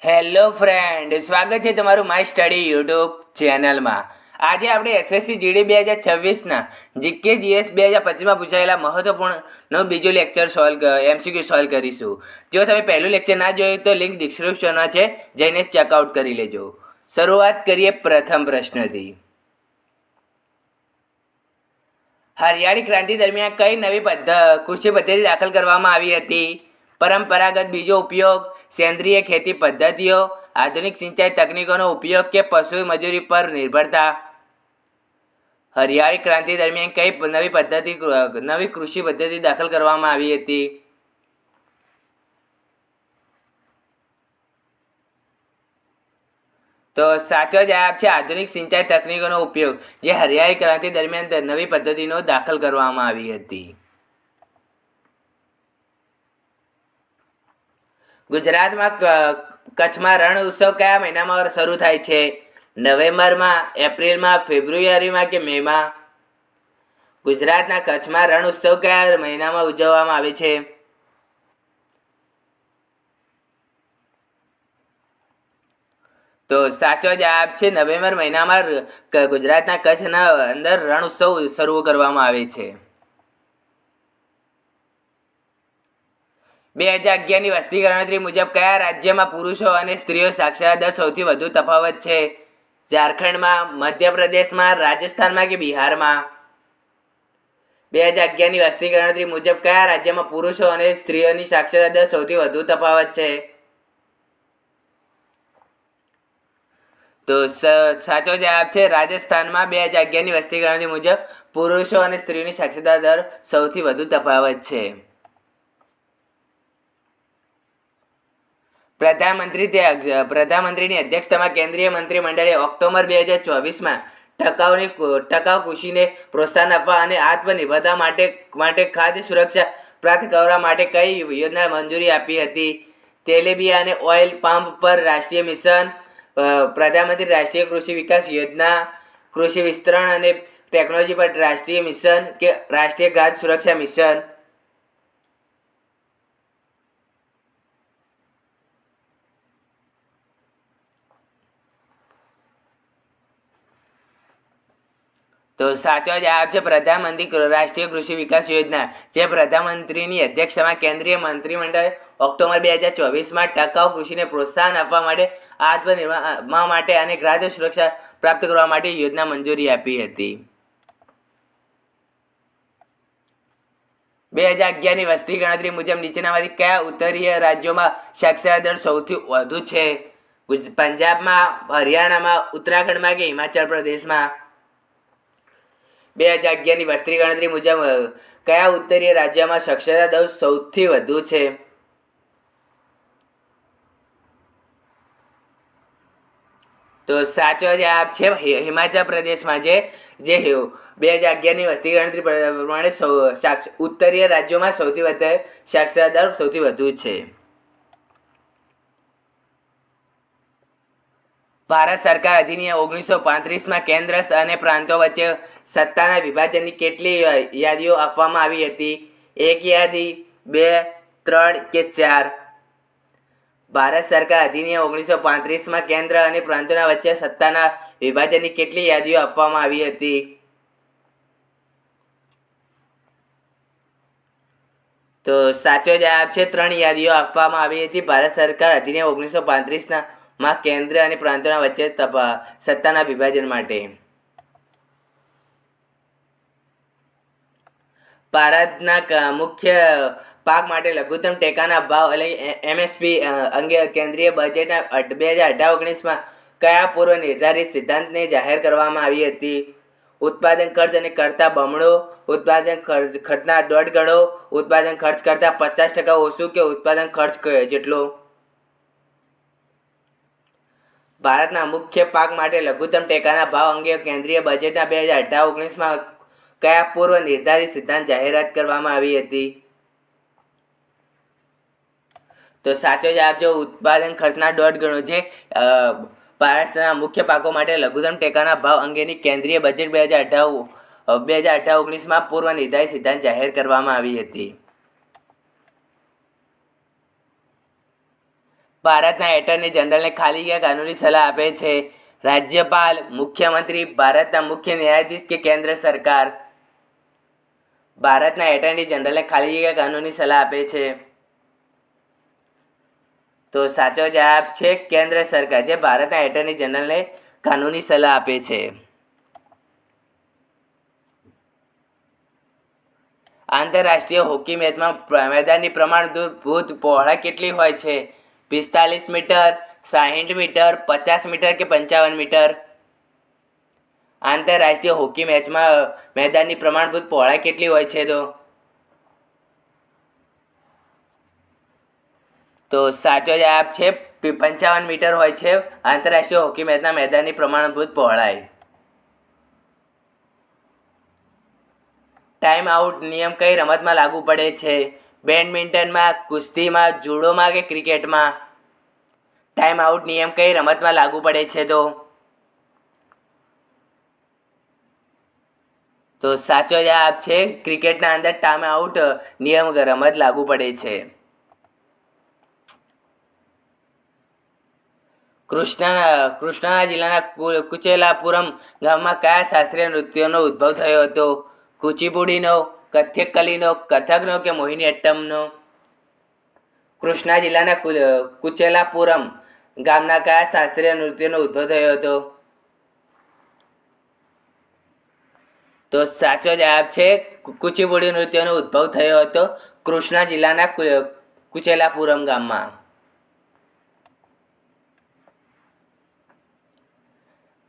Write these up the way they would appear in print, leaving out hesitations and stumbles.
Hello friend, સ્વાગત છે તમારું માય સ્ટડી યુટ્યુબ ચેનલમાં. આજે આપણે એસએસસી જીડી 2026ના જીકે જીએસ 2025માં પૂછાયેલા મહત્વપૂર્ણનો બીજો લેક્ચર એમસીક્યુ સોલ્વ કરીશું. જો તમે પહેલું લેક્ચર ના જોયું તો લિંક ડિસ્ક્રિપ્શનમાં છે, જઈને ચેકઆઉટ કરી લેજો. શરૂઆત કરીએ પ્રથમ પ્રશ્નથી. હરિયાળી ક્રાંતિ દરમિયાન કઈ નવી કૃષિ પદ્ધતિ દાખલ કરવામાં આવી હતી? પરંપરાગત બીજો ઉપયોગ, સેન્દ્રિય ખેતી પદ્ધતિઓ, આધુનિક સિંચાઈ તકનીકોનો ઉપયોગ કે પશુ મજૂરી પર નિર્ભરતા? હરિયાળી ક્રાંતિ દરમિયાન કઈ નવી કૃષિ પદ્ધતિ દાખલ કરવામાં આવી હતી? તો સાચો જવાબ છે આધુનિક સિંચાઈ તકનીકોનો ઉપયોગ, જે હરિયાળી ક્રાંતિ દરમિયાન નવી પદ્ધતિનો દાખલ કરવામાં આવી હતી. ગુજરાતમાં કચ્છમાં રણ ઉત્સવ કયા મહિનામાં શરૂ થાય છે? નવેમ્બરમાં, એપ્રિલમાં, ફેબ્રુઆરીમાં કે મેમાં? ગુજરાતના કચ્છમાં રણ ઉત્સવ કયા મહિનામાં ઉજવવામાં આવે છે? તો સાચો જવાબ છે નવેમ્બર મહિનામાં ગુજરાતના કચ્છના અંદર રણ ઉત્સવ શરૂ કરવામાં આવે છે. 2011ની વસ્તી ગણતરી મુજબ કયા રાજ્યમાં પુરુષો અને સ્ત્રીઓ સાક્ષરતા દર સૌથી વધુ તફાવત છે? ઝારખંડમાં, મધ્યપ્રદેશમાં, રાજસ્થાનમાં કે બિહારમાં? 2011ની વસ્તી ગણતરી મુજબ કયા રાજ્યમાં પુરુષો અને સ્ત્રીઓની સાક્ષરતા દર સૌથી વધુ તફાવત છે? તો સાચો જવાબ છે રાજસ્થાનમાં 2011ની વસ્તી ગણતરી મુજબ પુરુષો અને સ્ત્રીઓની સાક્ષરતા દર સૌથી વધુ તફાવત છે. પ્રધાનમંત્રીની અધ્યક્ષતામાં કેન્દ્રીય મંત્રીમંડળે ઓક્ટોબર 2024માં ટકાઉ કૃષિને પ્રોત્સાહન આપવા અને આત્મનિર્ભરતા માટે ખાદ્ય સુરક્ષા પ્રાપ્ત કરવા માટે કઈ યોજના મંજૂરી આપી હતી? તેલીબિયાં અને ઓઇલ પામ પર રાષ્ટ્રીય મિશન, પ્રધાનમંત્રી રાષ્ટ્રીય કૃષિ વિકાસ યોજના, કૃષિ વિસ્તરણ અને ટેકનોલોજી પર રાષ્ટ્રીય મિશન કે રાષ્ટ્રીય ખાદ્ય સુરક્ષા મિશન? તો સાચો જવાબ છે પ્રધાનમંત્રી રાષ્ટ્રીય કૃષિ વિકાસ યોજના, જે પ્રધાનમંત્રીની અધ્યક્ષતામાં કેન્દ્રીય મંત્રીમંડળે ઓક્ટોબર 2024માં ટકાઉ કૃષિને પ્રોત્સાહન આપવા માટે, આત્મનિર્ભર માટે અને ખાદ્ય સુરક્ષા પ્રાપ્ત કરવા માટે યોજના મંજૂરી આપી હતી. 2011ની વસ્તી ગણતરી મુજબ નીચેનામાંથી કયા ઉત્તરીય રાજ્યોમાં સાક્ષરતા દર સૌથી વધુ છે? પંજાબમાં, હરિયાણામાં, ઉત્તરાખંડમાં કે હિમાચલ પ્રદેશમાં? 2011ની વસ્તી ગણતરી મુજબ કયા ઉત્તરીય રાજ્યમાં સાક્ષરતા દર સૌથી વધુ છે? તો સાચો જવાબ છે હિમાચલ પ્રદેશમાં, જે 2011ની વસ્તી ગણતરી પ્રમાણે ઉત્તરીય રાજ્યોમાં સૌથી વધારે સાક્ષરતા દર સૌથી વધુ છે. ભારત સરકાર અધિનિયમ 1935માં કેન્દ્ર અને પ્રાંતો વચ્ચે સત્તાના વિભાજનની કેટલી યાદીઓ આપવામાં આવી હતી? 1 યાદી, 2, 3 કે 4? ભારત સરકાર અધિનિયમ 1935માં કેન્દ્ર અને પ્રાંતોના વચ્ચે સત્તાના વિભાજનની કેટલી યાદીઓ આપવામાં આવી હતી? તો સાચો જવાબ છે 3 યાદીઓ આપવામાં આવી હતી ભારત સરકાર અધિનિયમ 1935માં કેન્દ્ર અને પ્રાંતોના વચ્ચે સત્તાના વિભાજન માટે. ભારતના મુખ્ય પાક માટે લઘુત્તમ ટેકાના ભાવ એટલે એમએસપી અંગે કેન્દ્રીય બજેટના 2018-19માં કયા પૂર્વ નિર્ધારિત સિદ્ધાંતને જાહેર કરવામાં આવી હતી? ઉત્પાદન ખર્ચ અને કરતાં બમણો, ઉત્પાદન ખર્ચના 1.5 ગણો, ઉત્પાદન ખર્ચ કરતાં 50% ઓછું કે ઉત્પાદન ખર્ચ જેટલો? ભારતના મુખ્ય પાક માટે લઘુત્તમ ટેકાના ભાવ અંગે કેન્દ્રીય બજેટના 2018-19માં કયા પૂર્વ નિર્ધારિત સિદ્ધાંત જાહેરાત કરવામાં આવી હતી? તો સાચો જવાબ છે ઉત્પાદન ખર્ચના 1.5 ગણો, જે ભારતના મુખ્ય પાકો માટે લઘુત્તમ ટેકાના ભાવ અંગેની કેન્દ્રીય બજેટ 2018-19માં પૂર્વ નિર્ધારિત સિદ્ધાંત જાહેર કરવામાં આવી હતી. ભારતના એટર્ની જનરલને ખાલી જગ્યા કાનૂની સલાહ આપે છે? રાજ્યપાલ, મુખ્યમંત્રી, ભારતના મુખ્ય ન્યાયાધીશ કે કેન્દ્ર સરકાર? ભારતના એટર્ની જનરલને ખાલી જગ્યા કાનૂની સલાહ આપે છે? તો સાચો જવાબ છે કેન્દ્ર સરકાર, જે ભારતના એટર્ની જનરલને કાનૂની સલાહ આપે છે. આંતરરાષ્ટ્રીય હોકી મેચમાં મેદાનની પ્રમાણભૂત પહોળાઈ કેટલી હોય છે? 45 મીટર, 60 મીટર, 50 મીટર કે 55 મીટર? આંતરરાષ્ટ્રીય હોકી મેચમાં મેદાનની પ્રમાણભૂત પહોળાઈ કેટલી હોય છે? તો સાચો જવાબ છે 55 મીટર હોય છે આંતરરાષ્ટ્રીય હોકી મેચના મેદાનની પ્રમાણભૂત પહોળાઈ. ટાઈમ આઉટ નિયમ કઈ રમતમાં લાગુ પડે છે? બેડમિન્ટનમાં, કુસ્તીમાં, જુડોમાં કે ક્રિકેટમાં? ટાઈમ આઉટ નિયમ કઈ રમતમાં લાગુ પડે છે? તો સાચો જવાબ છે ક્રિકેટના અંદર ટાઈમ આઉટ નિયમ રમત લાગુ પડે છે. કૃષ્ણા જિલ્લાના કુચેલાપુરમ ગામમાં કયા શાસ્ત્રીય નૃત્યનો ઉદ્ભવ થયો હતો? કુચીપુડીનો, કથકલીનો, કથકનો કે મોહિનીઅટ્ટમનો? કૃષ્ણા જિલ્લાના કુચેલાપુરમ ગામના કયા શાસ્ત્રીય નૃત્યનો ઉદ્ભવ થયો હતો? તો સાચો જવાબ છે કુચીપુડી નૃત્યનો ઉદ્ભવ થયો હતો કૃષ્ણા જિલ્લાના કુચેલાપુરમ ગામમાં.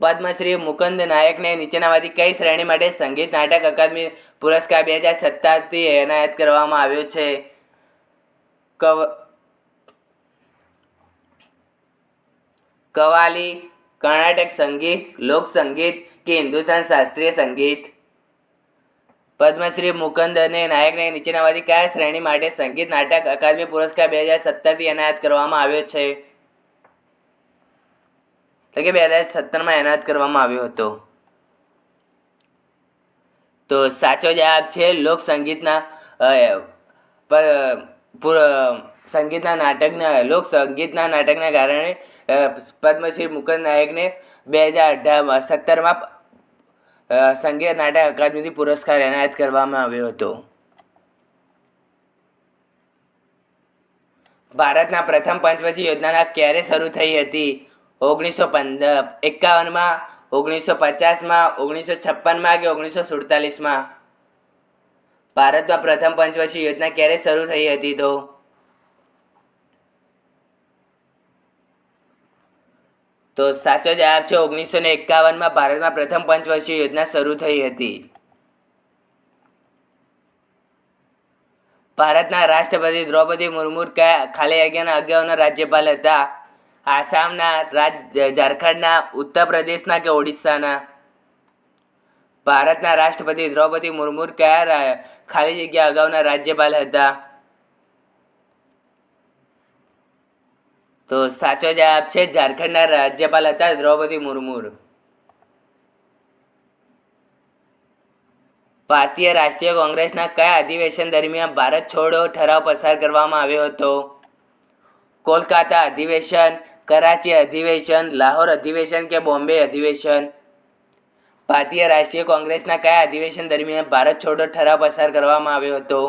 પદ્મશ્રી મુકુંદ નાયકને નીચેનામાંથી કઈ શ્રેણી માટે સંગીત નાટક અકાદમી પુરસ્કાર 2017 એનાયત કરવામાં આવ્યો છે? કવાલી, કર્ણાટક સંગીત, લોક સંગીત કે હિન્દુસ્તાન શાસ્ત્રીય સંગીત? પદ્મશ્રી મુકુંદ નાયકને નીચેનામાંથી કયા શ્રેણી માટે સંગીત નાટક અકાદમી પુરસ્કાર 2017 એનાયત કરવામાં આવ્યો છે? એટલે કે 2017 એનાયત કરવામાં આવ્યો હતો. તો સાચો જવાબ છે લોક સંગીતના નાટકના કારણે પદ્મશ્રી મુકુંદ નાયકને 2017 સંગીત નાટક અકાદમીથી પુરસ્કાર એનાયત કરવામાં આવ્યો હતો. ભારતના પ્રથમ પંચવટી યોજના ક્યારે શરૂ થઈ હતી? 1951માં, 1950માં, 1956માં કે 1947માં? ભારતમાં પ્રથમ પંચવટી યોજના ક્યારે શરૂ થઈ હતી? તો સાચો જવાબ છે 1951માં ભારતમાં પ્રથમ પંચવર્ષીય યોજના શરૂ થઈ હતી. ભારતના રાષ્ટ્રપતિ દ્રૌપદી મુર્મુ કયા ખાલી જગ્યાના અગાઉના રાજ્યપાલ હતા? આસામના, ઝારખંડના, ઉત્તર પ્રદેશના કે ઓડિશાના? ભારતના રાષ્ટ્રપતિ દ્રૌપદી મુર્મુ કયા ખાલી જગ્યા અગાઉના રાજ્યપાલ હતા? તો સાચો જવાબ છે ઝારખંડના રાજ્યપાલ હતા દ્રૌપદી મુર્મુ. ભારતીય રાષ્ટ્રીય કોંગ્રેસના કયા અધિવેશન દરમિયાન ભારત છોડો ઠરાવ પસાર કરવામાં આવ્યો હતો? કોલકાતા અધિવેશન, કરાચી અધિવેશન, લાહોર અધિવેશન કે બોમ્બે અધિવેશન? ભારતીય રાષ્ટ્રીય કોંગ્રેસના કયા અધિવેશન દરમિયાન ભારત છોડો ઠરાવ પસાર કરવામાં આવ્યો હતો?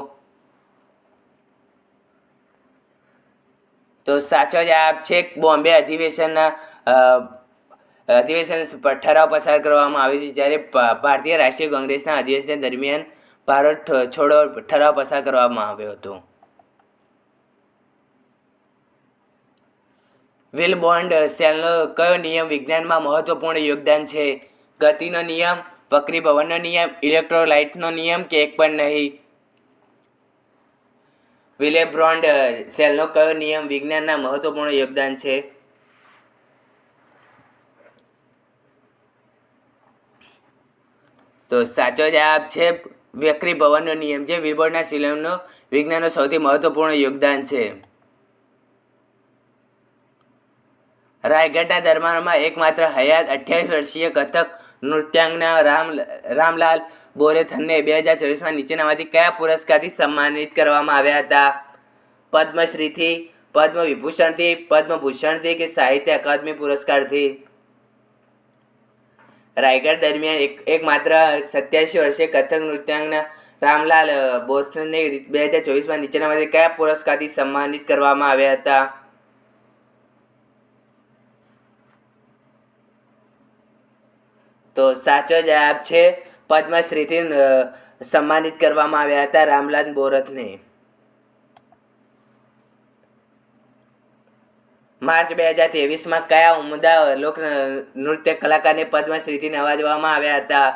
તો સાચો જવાબ છે બોમ્બે અધિવેશનના ઠરાવ પસાર કરવામાં આવ્યો છે, જ્યારે ભારતીય રાષ્ટ્રીય કોંગ્રેસના અધિવેશન દરમિયાન ભારત છોડો ઠરાવ પસાર કરવામાં આવ્યો હતો. વિલ બોન્ડ સેલનો કયો નિયમ વિજ્ઞાનમાં મહત્વપૂર્ણ યોગદાન છે? ગતિનો નિયમ, વક્રીભવનનો નિયમ, ઇલેક્ટ્રોલાઇટનો નિયમ કે એક પણ નહીં? વિલેબ્રોન્ડ સેલનો કયો નિયમ વિજ્ઞાનના મહત્વપૂર્ણ યોગદાન છે? તો સાચો જવાબ છે વક્રીભવનનો નિયમ, જે વિલબોર્ડના નિયમનો વિજ્ઞાનનો સૌથી મહત્વપૂર્ણ યોગદાન છે. રાયગઢના દરબારમાં એકમાત્ર હયાત 28 વર્ષીય કથક નૃત્યાંગના રામલાલ બોરેથનને 2024માં નીચેનામાંથી કયા પુરસ્કારથી સન્માનિત કરવામાં આવ્યા હતા? પદ્મશ્રીથી, પદ્મ વિભૂષણથી, પદ્મભૂષણથી કે સાહિત્ય અકાદમી પુરસ્કારથી? રાયગઢ દરમિયાન એક માત્ર 87 વર્ષીય કથક નૃત્યાંગના રામલાલ બોથને 2024માં નીચેનામાંથી કયા પુરસ્કારથી સન્માનિત કરવામાં આવ્યા હતા? તો સાચો જવાબ છે પદ્મશ્રીથી સન્માનિત કરવામાં આવ્યા હતા રામલાલ બોરતને. માર્ચ 2023માં કયા ઉમદા લોક નૃત્ય કલાકારને પદ્મશ્રીથી નવાજવામાં આવ્યા હતા?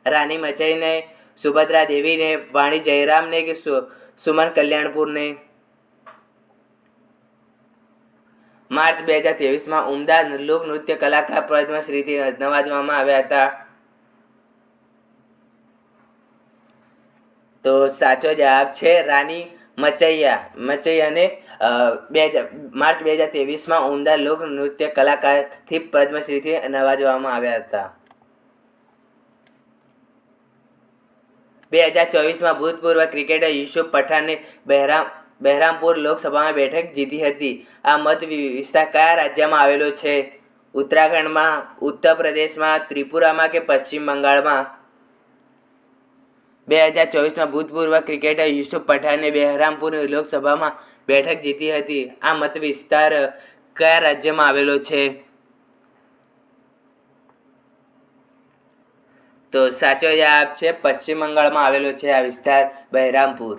રાની મચઈને, સુભદ્રા દેવીને, વાણી જયરામને કે સુમન કલ્યાણપુરને? માર્ચ 2023માં ઉમદા લોક નૃત્ય કલાકાર પદ્મશ્રીથી નવાજવામાં આવ્યા હતા. તો સાચો જવાબ છે રાની મચૈયાને માર્ચ 2023માં ઉમદા લોક નૃત્ય કલાકારથી પદ્મશ્રીથી નવાજવામાં આવ્યા હતા. 2024માં ભૂતપૂર્વ ક્રિકેટર યુસુફ પઠાણે બહેરામપુર લોકસભામાં બેઠક જીતી હતી. આ મત વિસ્તાર કયા રાજ્યમાં આવેલો છે? ઉત્તરાખંડમાં, ઉત્તર પ્રદેશમાં, ત્રિપુરામાં કે પશ્ચિમ બંગાળમાં? 2024માં ભૂતપૂર્વ ક્રિકેટર યુસુફ પઠાણે બહેરામપુર લોકસભામાં બેઠક જીતી હતી. આ મત વિસ્તાર કયા રાજ્યમાં આવેલો છે? તો સાચો જવાબ છે પશ્ચિમ બંગાળમાં આવેલો છે આ વિસ્તાર બહેરામપુર.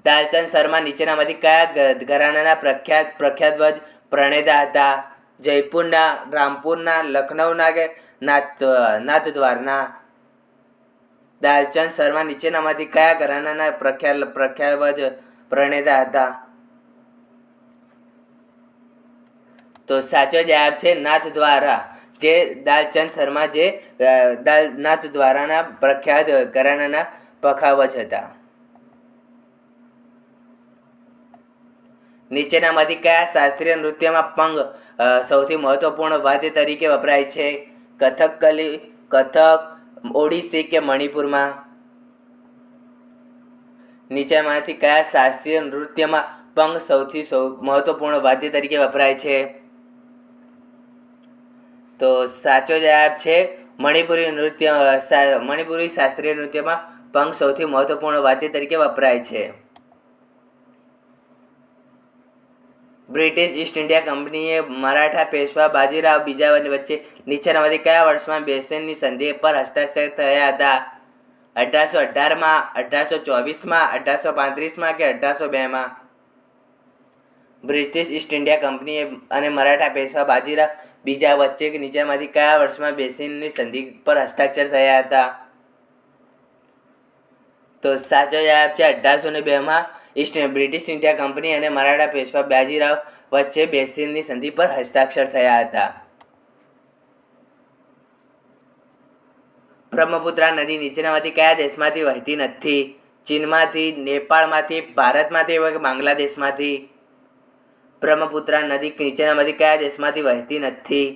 દાલચંદ શર્મા નીચેનામાંથી કયા ઘરાનાના પ્રખ્યાત વજ પ્રણેતા હતા? જયપુરના, રામપુરના, લખનૌના કે નાથદ્વારના? દાલચંદ શર્મા નીચેનામાંથી કયા ઘરાનાના પ્રખ્યાત વજ પ્રણેતા હતા? તો સાચો જવાબ છે નાથદ્વારા. જે દાલચંદ શર્મા જે નાથદ્વારાના પ્રખ્યાત ઘરાનાના પખાવજ હતા. નીચેનામાંથી કયા શાસ્ત્રીય નૃત્યમાં પંગ સૌથી મહત્વપૂર્ણ વાદ્ય તરીકે વપરાય છે? કથકલી, કથક, ઓડિસી કે મણિપુરમાં? નીચેનામાંથી કયા શાસ્ત્રીય નૃત્યમાં પંગ સૌથી મહત્વપૂર્ણ વાદ્ય તરીકે વપરાય છે? તો સાચો જવાબ છે મણિપુરી શાસ્ત્રીય નૃત્યમાં પંગ સૌથી મહત્વપૂર્ણ વાદ્ય તરીકે વપરાય છે. બ્રિટિશ ઈસ્ટ ઇન્ડિયા કંપનીએ મરાઠા પેશવા બાજીરાવ બીજા વચ્ચે નીચેનામાંથી કયા વર્ષમાં બેસેનની સંધિ પર હસ્તાક્ષર થયા હતા? 1818માં, 1824માં, 1835માં કે 1802માં? બ્રિટિશ ઈસ્ટ ઇન્ડિયા કંપની અને મરાઠા પેશવા બાજીરાવ બીજા વચ્ચે નીચેનામાંથી કયા વર્ષમાં બેસેનની સંધિ પર હસ્તાક્ષર થયા હતા? તો સાચો જવાબ છે 1802માં બ્રિટિશ ઇન્ડિયા કંપની અને મરાઠા પેશવા બાજીરાવ વચ્ચે બેસેનની સંધિ પર હસ્તાક્ષર થયા હતા. બ્રહ્મપુત્રા નદી નીચેનામાંથી કયા દેશમાંથી વહેતી નથી? ચીનમાંથી, નેપાળમાંથી, ભારતમાંથી કે બાંગ્લાદેશમાંથી? બ્રહ્મપુત્રા નદી નીચેનામાંથી કયા દેશમાંથી વહેતી નથી?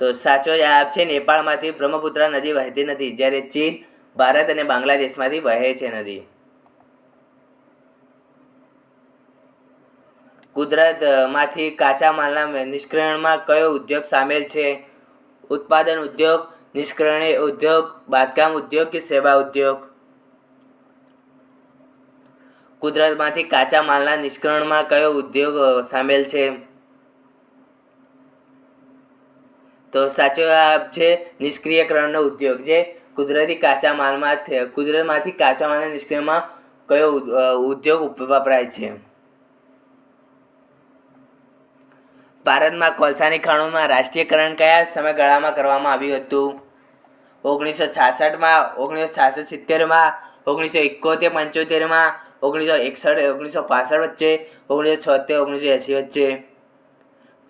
તો સાચો જવાબ છે નેપાળમાંથી બ્રહ્મપુત્રા નદી વહેતી નથી, જ્યારે ચીન, ભારત અને બાંગ્લાદેશમાંથી વહે છે નદી. કુદરતમાંથી કાચા માલના નિષ્કર્ષણમાં કયો ઉદ્યોગ સામેલ છે? ઉત્પાદન ઉદ્યોગ, નિષ્કર્ષણ ઉદ્યોગ, બાંધકામ ઉદ્યોગ કે સેવા ઉદ્યોગ? કુદરતમાંથી કાચા માલના નિષ્કર્ષણમાં કયો ઉદ્યોગ સામેલ છે? તો સાચો જવાબ છે નિષ્ક્રિયકરણનો ઉદ્યોગ. જે કુદરતમાંથી કાચા માલના નિષ્કર્ષણમાં કયો ઉદ્યોગ વપરાય છે? ભારતમાં કોલસાની ખાણોમાં રાષ્ટ્રીયકરણ કયા સમયગાળામાં કરવામાં આવ્યું હતું? 1966માં, 1966-70માં, 1971-75માં, 1961-1965 વચ્ચે, 1976-1980 વચ્ચે?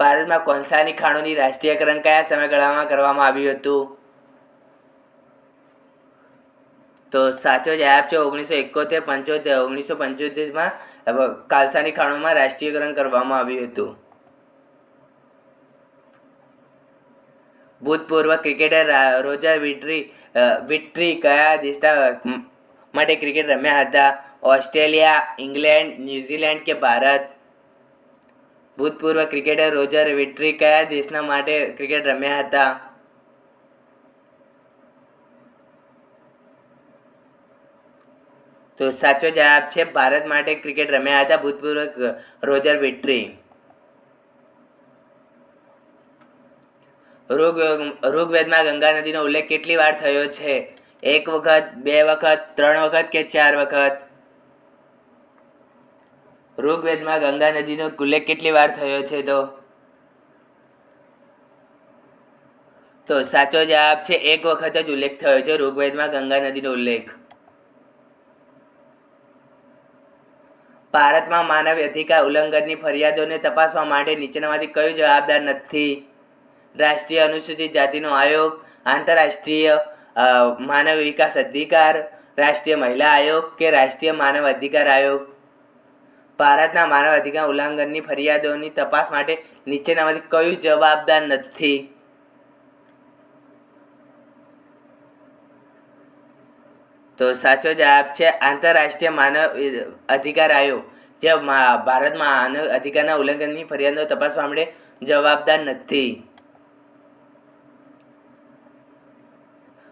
ભારતમાં કોલસાની ખાણોની રાષ્ટ્રીયકરણ કયા સમયગાળામાં કરવામાં આવ્યું હતું? તો સાચો જવાબ છે 1971-75. 1975માં કોલસાની ખાણોમાં રાષ્ટ્રીયકરણ કરવામાં આવ્યું હતું. ભૂતપૂર્વ ક્રિકેટર રોજર વિટ્રી કયા દેશના માટે ક્રિકેટ રમ્યા હતા? ઓસ્ટ્રેલિયા, ઇંગ્લેન્ડ, ન્યૂઝીલેન્ડ કે ભારત? ભૂતપૂર્વ ક્રિકેટર રોજર વિટ્રી કયા દેશના માટે ક્રિકેટ રમ્યા હતા? તો સાચો જવાબ છે ભારત માટે ક્રિકેટ રમ્યા હતા ભૂતપૂર્વ રોજર વિટ્રી. ઋગ્વેદમાં ગંગા નદીનો ઉલ્લેખ કેટલી વાર થયો છે? 1 વખત, 2 વખત, 3 વખત કે 4 વખત? ઋગ્વેદમાં ગંગા નદીનો ઉલ્લેખ કેટલી વાર થયો છે? તો સાચો જવાબ છે 1 વખત જ ઉલ્લેખ થયો છે ઋગ્વેદમાં ગંગા નદીનો ઉલ્લેખ. ભારતમાં માનવ અધિકાર ઉલ્લંઘનની ફરિયાદોને તપાસવા માટે નીચેનામાંથી કયું જવાબદાર નથી? રાષ્ટ્રીય અનુસૂચિત જાતિનો આયોગ, આંતરરાષ્ટ્રીય માનવ વિકાસ અધિકાર, રાષ્ટ્રીય મહિલા આયોગ કે રાષ્ટ્રીય માનવ અધિકાર આયોગ? ભારતના માનવ અધિકાર ઉલ્લંઘનની ફરિયાદોની તપાસ માટે નીચેનામાંથી કયું જવાબદાર નથી? તો સાચો જવાબ છે આંતરરાષ્ટ્રીય માનવ અધિકાર આયોગ, જે ભારતમાં માનવ અધિકારના ઉલ્લંઘનની ફરિયાદો તપાસવા માટે જવાબદાર નથી.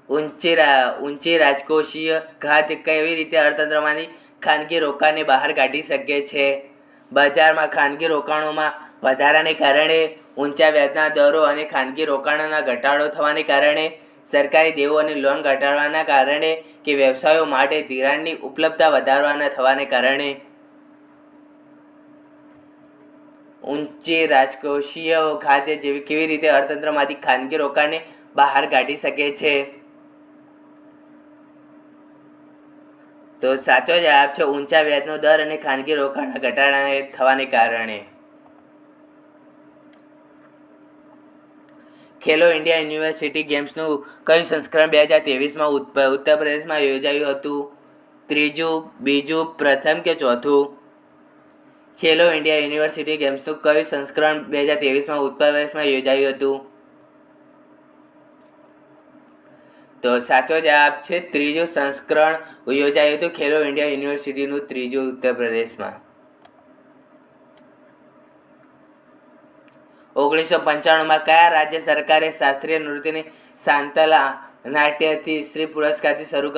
ઊંચી રાજકોષીય ઘાત કેવી રીતે અર્થતંત્રમાંથી ખાનગી રોકાણને બહાર કાઢી શકે છે? બજારમાં ખાનગી રોકાણોમાં વધારાને કારણે, ઊંચા વ્યાજના દરો અને ખાનગી રોકાણોના ઘટાડો થવાને કારણે, સરકારી દેવો અને લોન ઘટાડવાના કારણે કે વ્યવસાયો માટે ધિરાણની ઉપલબ્ધતા વધારવાના થવાને કારણે? ઊંચી રાજકોષીય ઘાત કેવી રીતે અર્થતંત્રમાંથી ખાનગી રોકાણને બહાર કાઢી શકે છે? તો સાચો જવાબ છે ઊંચા વ્યાજનો દર અને ખાનગી રોકાણના ઘટાડા થવાને કારણે. ખેલો ઇન્ડિયા યુનિવર્સિટી ગેમ્સનું કયું સંસ્કરણ 2023માં ઉત્તર પ્રદેશમાં યોજાયું હતું? ત્રીજું, બીજું, પ્રથમ કે ચોથું? ખેલો ઇન્ડિયા યુનિવર્સિટી ગેમ્સનું કયું સંસ્કરણ 2023માં ઉત્તર પ્રદેશમાં યોજાયું હતું? તો સાચો જવાબ છે ત્રીજું સંસ્કરણ યોજાયું હતું ખેલો ઇન્ડિયા યુનિવર્સિટીનું ત્રીજું ઉત્તર પ્રદેશમાં. 1995માં કયા રાજ્ય સરકારે શાસ્ત્રીય નૃત્યને શાંતલા નાટ્યથી શ્રી પુરસ્કારથી શરૂ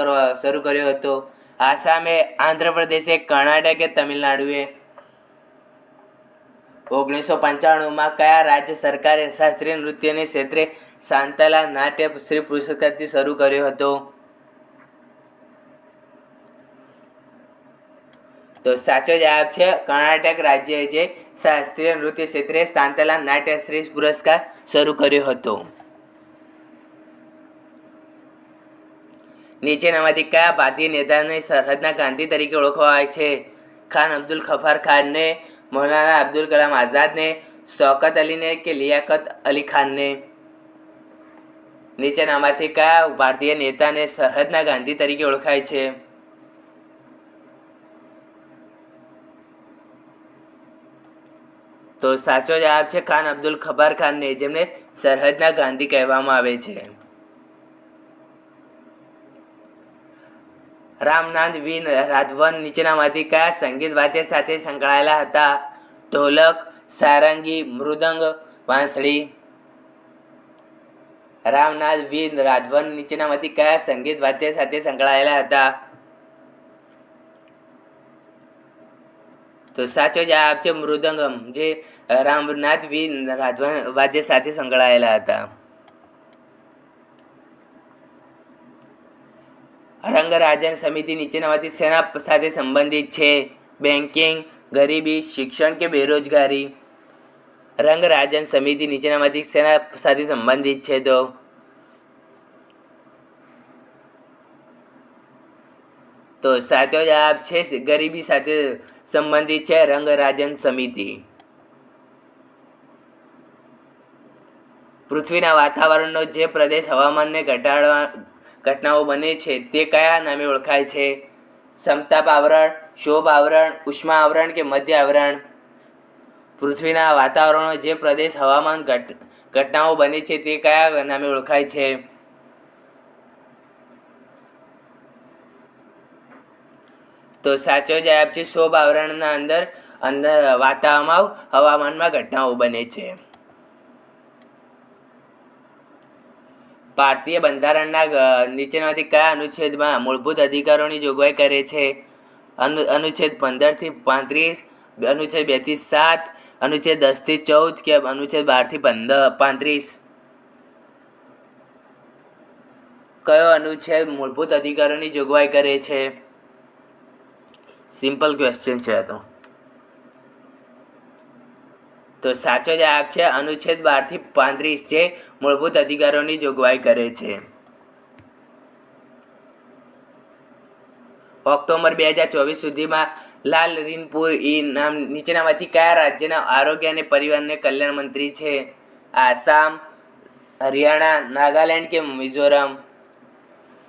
કર્યો હતો? આસામે, આંધ્રપ્રદેશે, કર્ણાટક કે તમિલનાડુએ? 1995માં કયા રાજ્ય સરકારે શાસ્ત્રીય નૃત્યને ક્ષેત્રે શાંતલા નાટ્ય શ્રી પુરસ્કારથી શરૂ કર્યો હતો? તો સાચો જવાબ છે કર્ણાટક રાજ્યએ જે શાસ્ત્રીય નૃત્ય ક્ષેત્રે શાંતલા નાટ્યશ્રી પુરસ્કાર શરૂ કર્યો હતો. નીચેનામાંથી કયા ભારતીય નેતાને સરહદના ગાંધી તરીકે ઓળખવાય છે? ખાન અબ્દુલ ગફાર ખાનને, મૌલાના અબ્દુલ કલામ આઝાદને, શૌકત અલીને કે લિયાકત અલી ખાનને? નીચેનામાંથી કયા ભારતીય નેતાને સરહદના ગાંધી તરીકે ઓળખાય છે? તો સાચો જવાબ છે ખાન અબ્દુલ ગફાર ખાનને, જેમને સરહદના ગાંધી કહેવામાં આવે છે. રામનાથ વી રાધવન નીચેનામાંથી કયા સંગીત વાદ્ય સાથે સંકળાયેલા હતા? ઢોલક, સારંગી, મૃદંગ, વાંસળી? રામનાથ વી રાધવન નીચેનામાંથી કયા સંગીત વાદ્ય સાથે સંકળાયેલા હતા? તો સાચો જવાબ છે મૃદંગમ, જે રામનાથ વી રાધવન વાદ્ય સાથે સંકળાયેલા હતા. રંગરાજન સમિતિ નીચેનામાંથી શેના સાથે સંબંધિત છે? બેન્કિંગ, ગરીબી, શિક્ષણ કે બેરોજગારી? રંગરાજન સમિતિ નીચેનામાંથી શેના સાથે સંબંધિત છે? તો સાચો જવાબ છે ગરીબી સાથે સંબંધિત છે રંગરાજન સમિતિ. પૃથ્વીના વાતાવરણનો જે પ્રદેશ હવામાનને ઘટનાઓ બને છે તે કયા નામે ઓળખાય છે? સમતાપ આવરણ, ક્ષોભ આવરણ, ઉષ્મા આવરણ કે મધ્ય આવરણ? પૃથ્વીના વાતાવરણમાં જે પ્રદેશ હવામાન ઘટનાઓ બને છે તે કયા નામે ઓળખાય છે? તો સાચો જવાબ છે ક્ષોભ આવરણના અંદર વાતાવરણમાં હવામાનમાં ઘટનાઓ બને છે. ભારતીય બંધારણના નીચેનામાંથી કયા અનુચ્છેદમાં મૂળભૂત અધિકારોની જોગવાઈ કરે છે? અનુચ્છેદ 15 થી 35, અનુચ્છેદ 2 થી 7, અનુચ્છેદ 10 થી 14 કે અનુચ્છેદ 12 થી 35? કયો અનુચ્છેદ મૂળભૂત અધિકારોની જોગવાઈ કરે છે? સિમ્પલ ક્વેશ્ચન છે તો સાચો જવાબ છે અનુચ્છેદ 12 થી 35 જે મૂળભૂત અધિકારોની જોગવાઈ કરે છે. ઓક્ટોબર 2024 સુધીમાં લાલરીનપુર નામ નીચેનામાંથી કયા રાજ્યના આરોગ્ય અને પરિવારને કલ્યાણ મંત્રી છે? આસામ, હરિયાણા, નાગાલેન્ડ કે મિઝોરમ?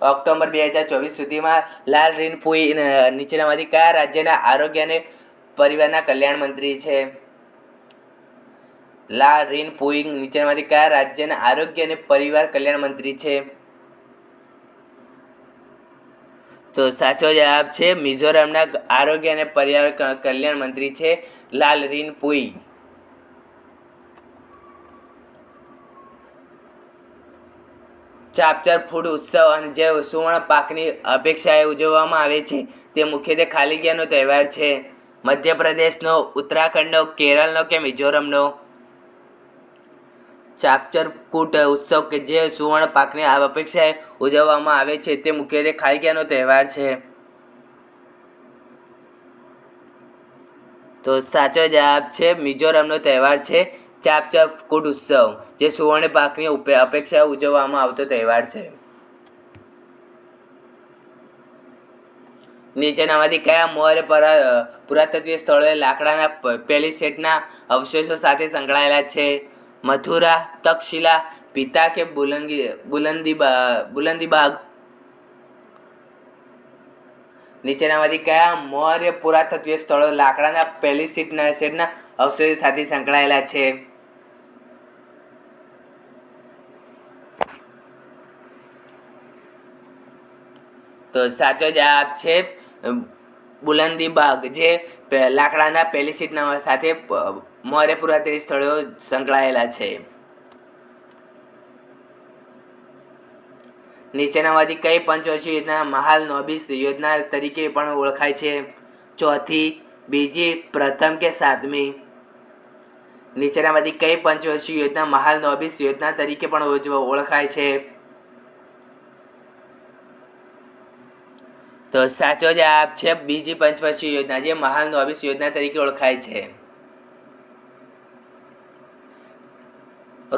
ઓક્ટોબર 2024 સુધીમાં લાલરીનપુઈ નીચેનામાંથી કયા રાજ્યના આરોગ્ય અને પરિવારના કલ્યાણ મંત્રી છે? લાલરીનપુઈ નીચેનામાંથી કયા રાજ્યના આરોગ્ય અને પરિવાર કલ્યાણ મંત્રી છે? તો સાચો જવાબ છે મિઝોરમના આરોગ્ય અને પરિવાર કલ્યાણ મંત્રી છે લાલરીનપુઈ. ચાપચર ફૂડ ઉત્સવ અને જે સુવર્ણ પાકની અપેક્ષાએ ઉજવવામાં આવે છે તે મુખ્યત્વે ખાલી જગ્યાનો તહેવાર છે? મધ્યપ્રદેશનો, ઉત્તરાખંડનો, કેરળનો કે મિઝોરમનો? ચાપચર ફૂડ ઉત્સવ કે જે સુવર્ણ પાકની અપેક્ષાએ ઉજવવામાં આવે છે તે મુખ્યત્વે ખાલી જગ્યાનો તહેવાર છે. તો સાચો જવાબ છે મિઝોરમનો તહેવાર છે ચાપચર ફૂડ ઉત્સવ જે સુવર્ણ પાકની અપેક્ષાએ ઉજવવામાં આવતો તહેવાર છે. નીચેનામાંથી કયા મૌર્ય પુરાતત્વીય સ્થળોએ લાકડાના પેલિસેડના અવશેષો સાથે સંકળાયેલા છે? મથુરા, તક્ષશિલા, પિતા કે બુલંદીબાગ? નીચેનામાંથી કયા મૌર્ય પુરાતત્વીય સ્થળો લાકડાના પેલિસેડના અવશેષો સાથે સંકળાયેલા છે? તો સાચો જવાબ છે બુલંદીબાગ જે લાકડાના પેલિસેડના સાથે મૌર્ય પુરાતત્વીય સ્થળો સંકળાયેલા છે. નીચેનામાંથી કઈ પંચવર્ષીય યોજના મહાલ નોબિસ યોજના તરીકે પણ ઓળખાય છે? ચોથી, બીજી, પ્રથમ કે સાતમી? નીચેનામાંથી કઈ પંચવર્ષીય યોજના મહાલ નોબિસ યોજના તરીકે પણ ઓળખાય છે? તો સાચો જવાબ છે બીજી પંચવર્ષીય યોજના જે મહાલ નોબિસ યોજના તરીકે ઓળખાય છે.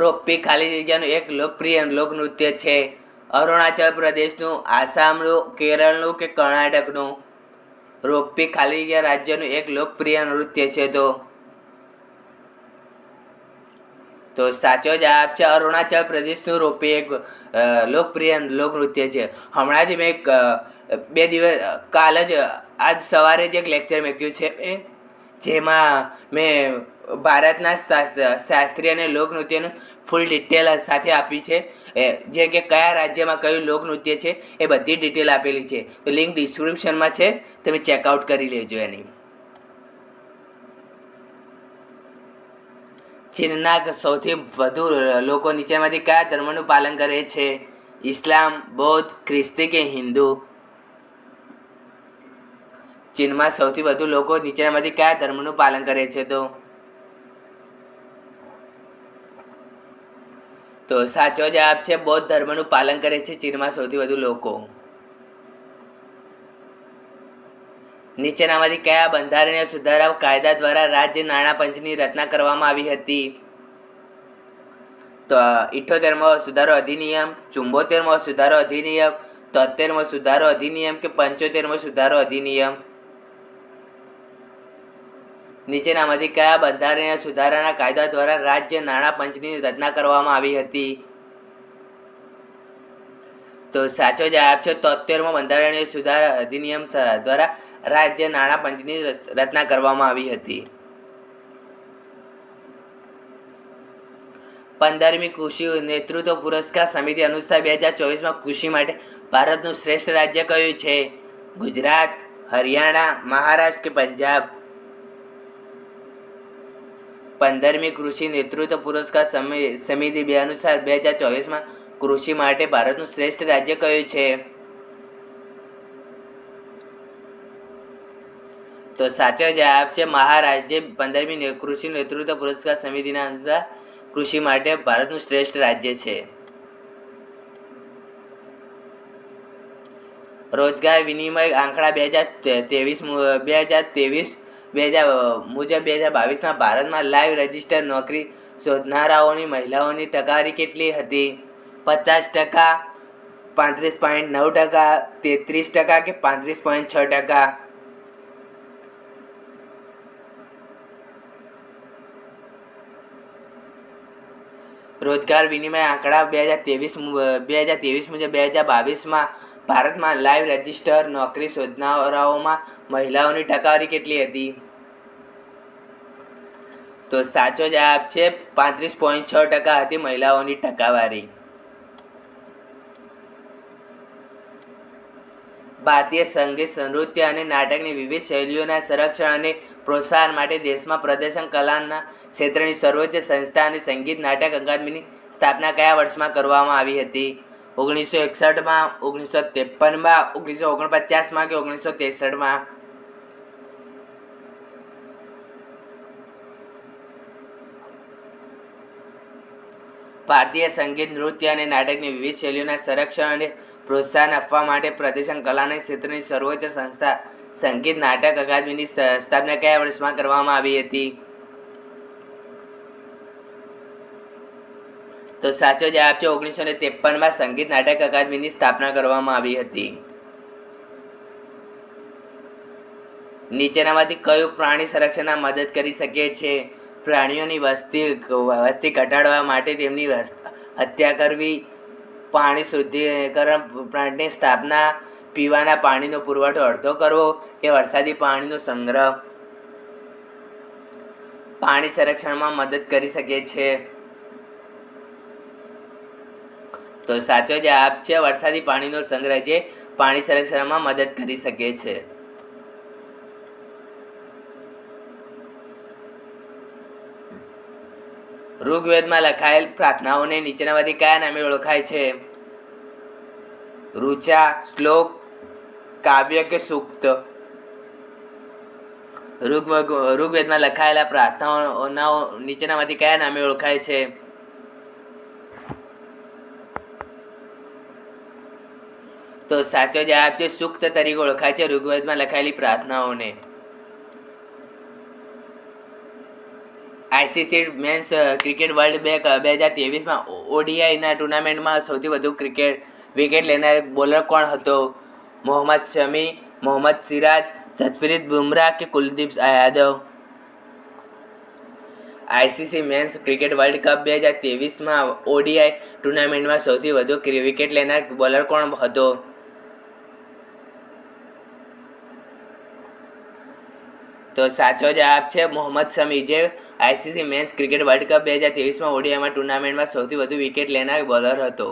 રોપ્પી ખાલી જગ્યાનું એક લોકપ્રિય લોકનૃત્ય છે? અરુણાચલ પ્રદેશનું, આસામનું, કેરળનું કે કર્ણાટકનું? રોપ્પી ખાલી જગ્યા રાજ્યનું એક લોકપ્રિય નૃત્ય છે તો સાચો જવાબ છે અરુણાચલ પ્રદેશનું રોપ્પી એક લોકપ્રિય લોકનૃત્ય છે. હમણાં જ મેં કાલ જ આજ સવારે જ એક લેક્ચર મૂક્યું છે જેમાં મેં ભારતના શાસ્ત્રીય અને લોકનૃત્યનું ફૂલ ડિટેલ સાથે આપી છે જે કે કયા રાજ્યમાં કયું લોકનૃત્ય છે એ બધી ડિટેલ આપેલી છે. તો લિંક ડિસ્ક્રિપ્શનમાં છે, તમે ચેકઆઉટ કરી લેજો એની. ચીનના સૌથી વધુ લોકો નીચેમાંથી કયા ધર્મનું પાલન કરે છે? ઇસ્લામ, બૌદ્ધ, ખ્રિસ્તી કે હિન્દુ? ચીનમાં સૌથી વધુ લોકો નીચેનામાંથી કયા ધર્મનું પાલન કરે છે? તો સાચો જવાબ છે બૌદ્ધ ધર્મનું પાલન કરે છે ચીનમાં સૌથી વધુ લોકો. નીચેનામાંથી કયા બંધારણીય સુધારા કાયદા દ્વારા રાજ્ય નાણાં પંચની રચના કરવામાં આવી હતી? તો 78મો સુધારો અધિનિયમ, 74મો સુધારો અધિનિયમ, 73મો સુધારો અધિનિયમ કે 75મો સુધારો અધિનિયમ? નીચેનામાંથી કયા બંધારણીય સુધારાના કાયદા દ્વારા રાજ્ય નાણાં પંચની રચના કરવામાં આવી હતી? તો સાચો જવાબ છે 73મો બંધારણીય સુધારા અધિનિયમ દ્વારા રાજ્ય નાણાં પંચની રચના કરવામાં આવી હતી. 15મી કૃષિ નેતૃત્વ પુરસ્કાર સમિતિ અનુસાર 2024માં કૃષિ માટે ભારતનું શ્રેષ્ઠ રાજ્ય કયું છે? ગુજરાત, હરિયાણા, મહારાષ્ટ્ર કે પંજાબ? 15મી કૃષિ નેતૃત્વ પુરસ્કાર સમિતિ 2 અનુસાર 2024માં કૃષિ માટે ભારતનું શ્રેષ્ઠ રાજ્ય કયું છે? તો સાચો જવાબ છે મહારાષ્ટ્ર, જે 15મી કૃષિ નેતૃત્વ પુરસ્કાર સમિતિના અનુસાર કૃષિ માટે ભારતનું શ્રેષ્ઠ રાજ્ય છે. રોજગાર વિનિમય આંકડા 2023 મુજબ 2022માં ભારતમાં લાઈવ રજિસ્ટર નોકરી શોધનારાઓની મહિલાઓની ટકાવારી કેટલી હતી? 50%, 35.9%, 33% કે 35.6%? રોજગાર વિનિમય આંકડા 2023 મુજબ 2022માં ભારતમાં લાઈવ રજિસ્ટર નોકરી શોધનારાઓમાં મહિલાઓની ટકાવારી કેટલી હતી? તો સાચો જવાબ છે 35.6% હતી મહિલાઓની ટકાવારી. ભારતીય સંગીત, નૃત્ય અને નાટકની વિવિધ શૈલીઓના સંરક્ષણ અને પ્રોત્સાહન માટે દેશમાં પ્રદર્શન કલાના ક્ષેત્રની સર્વોચ્ચ સંસ્થા અને સંગીત નાટક અકાદમીની સ્થાપના કયા વર્ષમાં કરવામાં આવી હતી? 1961માં, 1953માં, 1949માં કે 1963માં? ભારતીય સંગીત, નૃત્ય અને નાટકની વિવિધ શૈલીઓના સંરક્ષણ અને પ્રોત્સાહન આપવા માટે પ્રદર્શન કલાના ક્ષેત્રની સર્વોચ્ચ સંસ્થા સંગીત નાટક અકાદમીની સ્થાપના કયા વર્ષમાં કરવામાં આવી હતી? તો સાચો જવાબ છે 1953માં સંગીત નાટક અકાદમીની સ્થાપના કરવામાં આવી હતી. નીચેનામાંથી કયું પ્રાણી સંરક્ષણમાં મદદ કરી શકે છે? પ્રાણીઓની વસ્તી ઘટાડવા માટે તેમની હત્યા કરવી, પાણી શુદ્ધિકરણ પ્લાન્ટની સ્થાપના, પીવાના પાણીનો પુરવઠો અડધો કરવો કે વરસાદી પાણીનો સંગ્રહ? પાણી સંરક્ષણમાં મદદ કરી શકે છે. તો સાચો જવાબ છે વરસાદી પાણીનો સંગ્રહ, જે પાણી સંરક્ષણમાં મદદ કરી શકે છે. ઋગ્વેદમાં લખાયેલ પ્રાર્થનાઓને નીચેનામાંથી કયા નામે ઓળખાય છે? ઋચા, શ્લોક, કાવ્ય કે સૂક્ત? ઋગ્વેદમાં લખાયેલા પ્રાર્થનાઓ નીચેનામાંથી કયા નામે ઓળખાય છે? તો સાચો જવાબ છે સૂક્ત તરીકે ઓળખાય છે ઋગ્વેદમાં લખાયેલી પ્રાર્થનાઓને. આઈસીસી મેન્સ ક્રિકેટ વર્લ્ડ 2023માં ઓડીઆઈના ટુર્નામેન્ટમાં સૌથી વધુ વિકેટ લેનાર બોલર કોણ હતો? મોહમ્મદ શમી, મોહમ્મદ સિરાજ, જસપ્રીત બુમરાહ કે Kuldeep Yadav? ICC men's cricket world cup 2023માં ઓડીઆઈ ટુર્નામેન્ટમાં સૌથી વધુ વિકેટ લેનાર બોલર કોણ હતો? તો સાચો જવાબ છે મોહમ્મદ શમી, જે ICC men's cricket world cup 2023માં ઓડીઆઈમાં ટુર્નામેન્ટમાં સૌથી વધુ વિકેટ લેનાર બોલર હતો.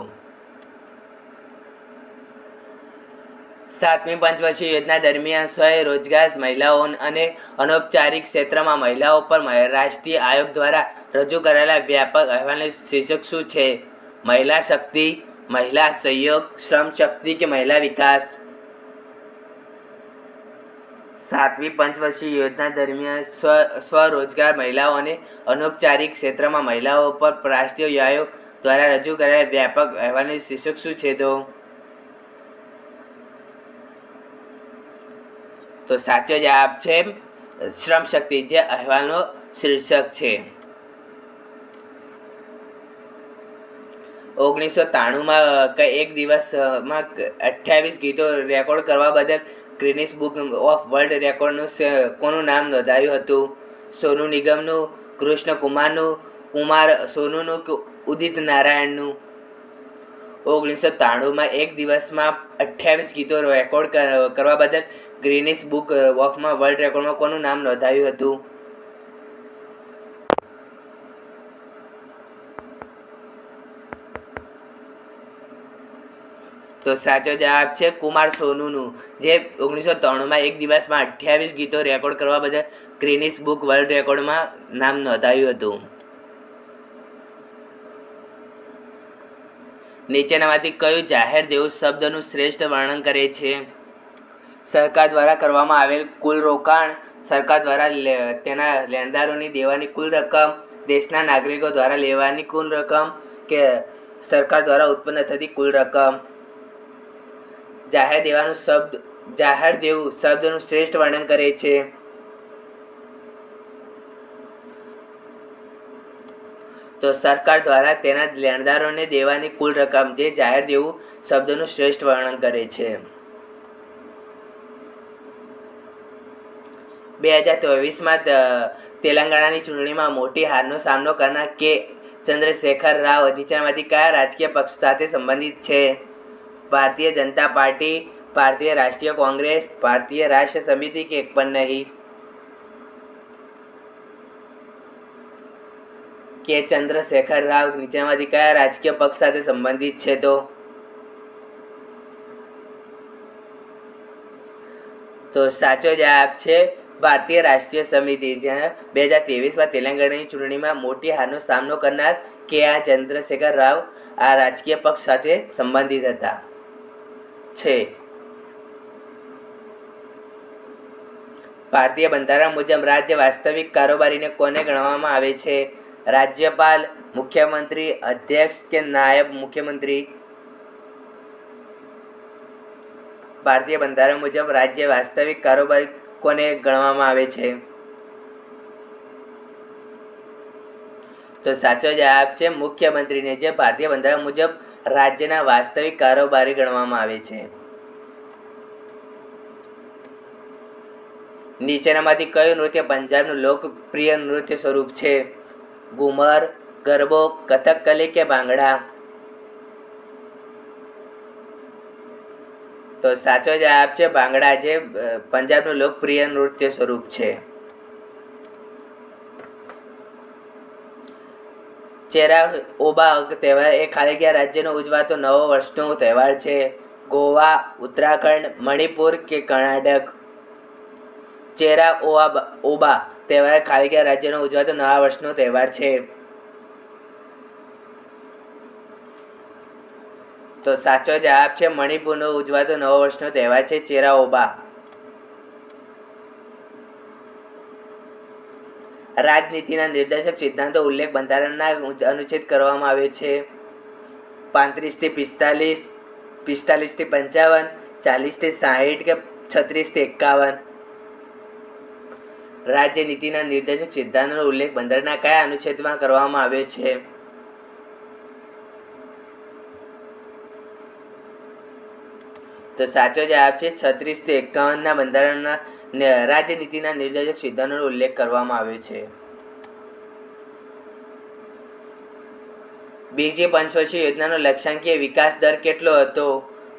7મી પંચવર્ષીય યોજના દરમિયાન સ્વરોજગાર મહિલાઓ અને અનૌપચારિક ક્ષેત્રમાં મહિલાઓ પર રાષ્ટ્રીય આયોગ દ્વારા રજૂ કરાયેલા વ્યાપક અહેવાલનું શીર્ષક શું છે? મહિલા શક્તિ, મહિલા સહયોગ, શ્રમ શક્તિ કે મહિલા વિકાસ? 7મી પંચવર્ષીય યોજના દરમિયાન સ્વરોજગાર મહિલાઓ અને અનૌપચારિક ક્ષેત્રમાં મહિલાઓ પર રાષ્ટ્રીય આયોગ દ્વારા રજૂ કરાયેલા વ્યાપક અહેવાલનું શીર્ષક શું છે? તો સાચો જવાબ છે શ્રમ શક્તિ, જે અહેવાલનો શીર્ષક છે. 1993માં એક દિવસમાં 28 ગીતો રેકોર્ડ કરવા બદલ ગિનિસ બુક ઓફ વર્લ્ડ રેકોર્ડનું કોનું નામ નોંધાયું હતું? સોનુ નિગમનું, કૃષ્ણ કુમારનું, સોનુનું કે ઉદિત નારાયણનું? 1993માં એક દિવસમાં 28 ગીતો રેકોર્ડ કરવા બદલ ગિનિસ બુક ઓફ વર્લ્ડ રેકોર્ડમાં કોનું નામ નોંધાયું હતું? તો સાચો જવાબ છે કુમાર સોનુનું, જે 1993માં એક દિવસમાં 28 ગીતો રેકોર્ડ કરવા બદલ ગ્રીનિસ બુક વર્લ્ડ રેકોર્ડમાં નામ નોંધાયું હતું. નીચેનામાંથી કયું જાહેર દેવું શબ્દનું શ્રેષ્ઠ વર્ણન કરે છે? સરકાર દ્વારા કરવામાં આવેલ કુલ રોકાણ, સરકાર દ્વારા તેના લેણદારોની દેવાની કુલ રકમ, દેશના નાગરિકો દ્વારા લેવાની કુલ રકમ કે સરકાર દ્વારા ઉત્પન્ન થતી કુલ રકમ. જાહેર દેવું શબ્દનું શ્રેષ્ઠ વર્ણન કરે છે. તો સરકાર દ્વારા તેના લેણદારોને દેવાની કુલ રકમ, જે જાહેર દેવું શબ્દનું શ્રેષ્ઠ વર્ણન કરે છે. 2024માં તેલંગાણાની ચૂંટણીમાં મોટી હારનો સામનો કરનાર કે ચંદ્રશેખર રાવ નીચેનામાંથી કયા રાજકીય પક્ષ સાથે સંબંધિત છે? ભારતીય જનતા પાર્ટી, ભારતીય રાષ્ટ્રીય કોંગ્રેસ, ભારતીય રાષ્ટ્ર સમિતિ કે એક પણ નહીં? કે ચંદ્રશેખર રાવ નીચેનામાંથી કયા રાજકીય પક્ષ સાથે સંબંધિત છે? તો સાચો જવાબ છે ભારતીય રાષ્ટ્રીય સમિતિ. જ્યાં 2023માં તેલંગાણાની ચૂંટણીમાં મોટી હારનો સામનો કરનાર કે ચંદ્રશેખર રાવ આ રાજકીય પક્ષ સાથે સંબંધિત હતા છે. ભારતીય બંધારણ મુજબ રાજ્ય વાસ્તવિક કારોબારીને કોને ગણવામાં આવે છે? રાજ્યપાલ, મુખ્યમંત્રી, અધ્યક્ષ કે નાયબ મુખ્યમંત્રી? ભારતીય બંધારણ મુજબ રાજ્ય વાસ્તવિક કારોબારી કોને ગણવામાં આવે છે? તો સાચો જવાબ છે મુખ્યમંત્રીને, જે ભારતીય બંધારણ મુજબ રાજ્યના વાસ્તવિક કારોબારી ગણવામાં આવે છે. નીચેનામાંથી કયું નૃત્ય પંજાબનું લોકપ્રિય નૃત્ય સ્વરૂપ છે? ઘુમર, ગરબો, કથકલી કે ભાંગડા? તો સાચો જવાબ છે ભાંગડા, જે પંજાબનું લોકપ્રિય નૃત્ય સ્વરૂપ છે. ચેરા ઓબા તહેવાર એ ખાલી કયા રાજ્યનો ઉજવાતો નવો વર્ષનો તહેવાર છે? ગોવા, ઉત્તરાખંડ, મણિપુર કે કર્ણાટક? ચેરા ઓબા તહેવાર ખાલી કયા રાજ્યનો ઉજવાતો નવા વર્ષનો તહેવાર છે? તો સાચો જવાબ છે મણિપુરનો ઉજવાતો નવો વર્ષનો તહેવાર છે ચેરા ઓબા. રાજનીતિના નિર્દેશક સિદ્ધાંતો ઉલ્લેખ બંધારણના અનુચ્છેદ કરવામાં આવ્યો છે? 35 થી 45, 45 થી 55, 40 થી 60 કે 36 થી 51? રાજ્યનીતિના નિર્દેશક સિદ્ધાંતોનો ઉલ્લેખ બંધારણના કયા અનુચ્છેદમાં કરવામાં આવ્યો છે? તો સાચો જવાબ છે 36 થી 51ના બંધારણના રાજ્યનીતિના નિર્દેશક સિદ્ધાંતોનો ઉલ્લેખ કરવામાં આવ્યો છે. બીજી પંચવર્ષીય યોજનાનો લક્ષ્યાંકીય વિકાસ દર કેટલો હતો?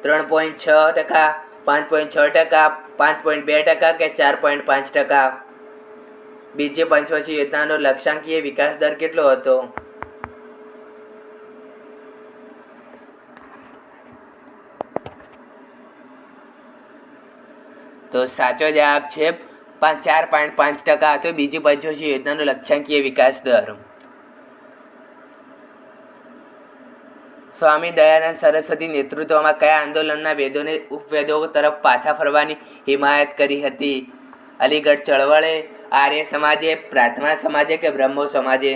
3.6%, 5.6%, 5.2% કે 4.5%? બીજી પંચવર્ષીય યોજનાનો લક્ષ્યાંકીય વિકાસ દર કેટલો હતો? તો સાચો જવાબ છે 4.5% હતો બીજી પંચવર્ષીય યોજનાનો લક્ષ્યાંકીય વિકાસ દર. સ્વામી દયાનંદ સરસ્વતી નેતૃત્વમાં કયા આંદોલનના વેદોને ઉપવેદો તરફ પાછા ફરવાની હિમાયત કરી હતી? અલીગઢ ચળવળે, આર્ય સમાજે, પ્રાર્થના સમાજે કે બ્રહ્મો સમાજે?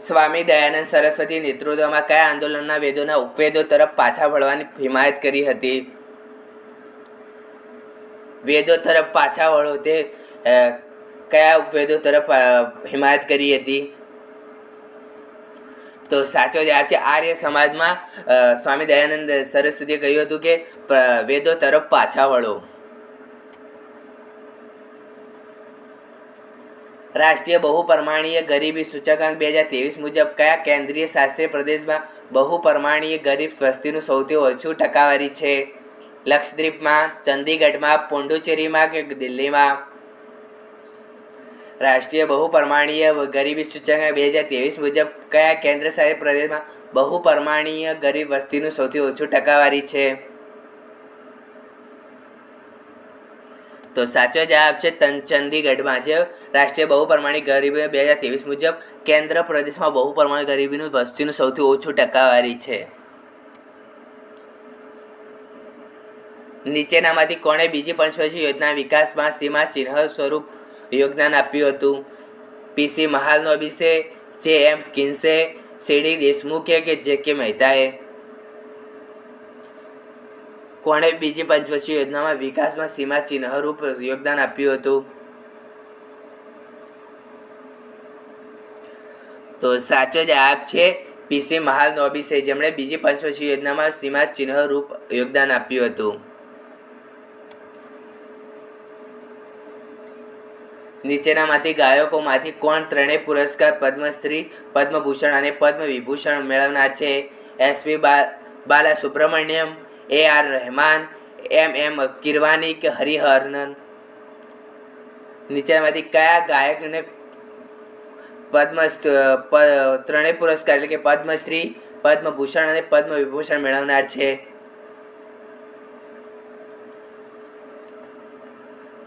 સ્વામી દયાનંદ સરસ્વતી નેતૃત્વમાં કયા આંદોલનના વેદોના ઉપવેદો તરફ પાછા વળવાની હિમાયત કરી હતી? વેદો તરફ પાછા વળો તે કયા ઉપવેદો તરફ હિમાયત કરી હતી? તો સાચો જવાબ છે આર્ય સમાજમાં સ્વામી દયાનંદ સરસ્વતીએ કહ્યું હતું કે વેદો તરફ પાછા વળો. રાષ્ટ્રીય બહુપરમાણીય ગરીબી સૂચકાંક 2023 મુજબ કયા કેન્દ્રીય શાસિત પ્રદેશમાં બહુપરમાણીય ગરીબ વસ્તીનું સૌથી ઓછું ટકાવારી છે? લક્ષદ્વીપમાં, ચંદીગઢમાં, પોંડુચેરીમાં કે દિલ્હીમાં? રાષ્ટ્રીય બહુપરમાણીય ગરીબી સૂચકાંક 2023 મુજબ કયા કેન્દ્રશાસિત પ્રદેશમાં બહુપરમાણીય ગરીબ વસ્તીનું સૌથી ઓછું ટકાવારી છે? તો સાચો જવાબ છે ચંદીગઢમાં, જે રાષ્ટ્રીય બહુપરમાણી ગરીબી 2023 મુજબ કેન્દ્ર પ્રદેશમાં બહુપરમાણી ગરીબીનું વસ્તીનું સૌથી ઓછું ટકાવારી છે. નીચેનામાંથી કોણે બીજી પંચવર્ષીય યોજના વિકાસમાં સીમા ચિહ્ન સ્વરૂપ યોગદાન આપ્યું હતું? પીસી મહાલનોબિસે, જે.એમ. કિન્સે, સીડી દેશમુખે કે જે.કે. મહેતાએ? કોણે બીજી પંચવર્ષીય યોજનામાં વિકાસમાં સીમા ચિહ્નરૂપ યોગદાન આપ્યું હતું? તો સાચો જવાબ છે પીસી મહાલનોબિસે, જેમણે બીજી પંચવર્ષીય યોજનામાં સીમા ચિહ્નરૂપ યોગદાન આપ્યું હતું. નીચેનામાંથી ગાયકોમાંથી કોણ ત્રણેય પુરસ્કાર પદ્મશ્રી, પદ્મભૂષણ અને પદ્મવિભૂષણ મેળવનાર છે? એસપી બાલાસુબ્રમણ્યમ, એ.આર. રહેમાન, એમ. કિરવાની કે હરિહરન? નીચેનામાંથી કયા ગાયકને ત્રણેય પુરસ્કાર એટલે કે પદ્મશ્રી, પદ્મભૂષણ અને પદ્મવિભૂષણ મેળવનાર છે?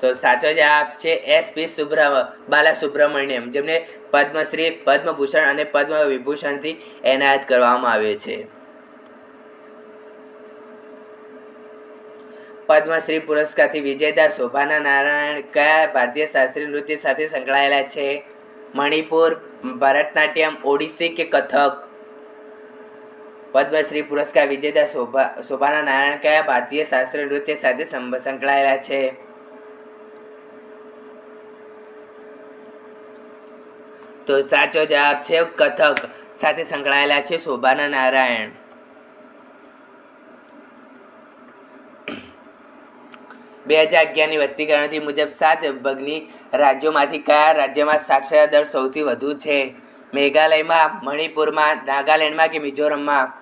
તો સાચો જવાબ છે એસપી બાલાસુબ્રમણ્યમ, જેમને પદ્મશ્રી, પદ્મભૂષણ અને પદ્મવિભૂષણથી એનાયત કરવામાં આવ્યો છે. પદ્મશ્રી પુરસ્કારથી વિજેતા શોભાના નારાયણ કયા ભારતીય શાસ્ત્રીય નૃત્ય સાથે સંકળાયેલા છે? મણિપુર, ભરતનાટ્યમ, ઓડિસી કે કથક? પદ્મશ્રી પુરસ્કાર વિજેતા શોભાના નારાયણ કયા ભારતીય શાસ્ત્રીય નૃત્ય સાથે સંકળાયેલા છે? તો સાચો જવાબ છે કથક સાથે સંકળાયેલા છે શોભાના નારાયણ. બે 2011ની વસ્તી ગણતરી મુજબ 7 વિભાગની રાજ્યોમાંથી કયા રાજ્યમાં સાક્ષરતા દર સૌથી વધુ છે? મેઘાલયમાં, મણિપુરમાં, નાગાલેન્ડમાં કે મિઝોરમમાં?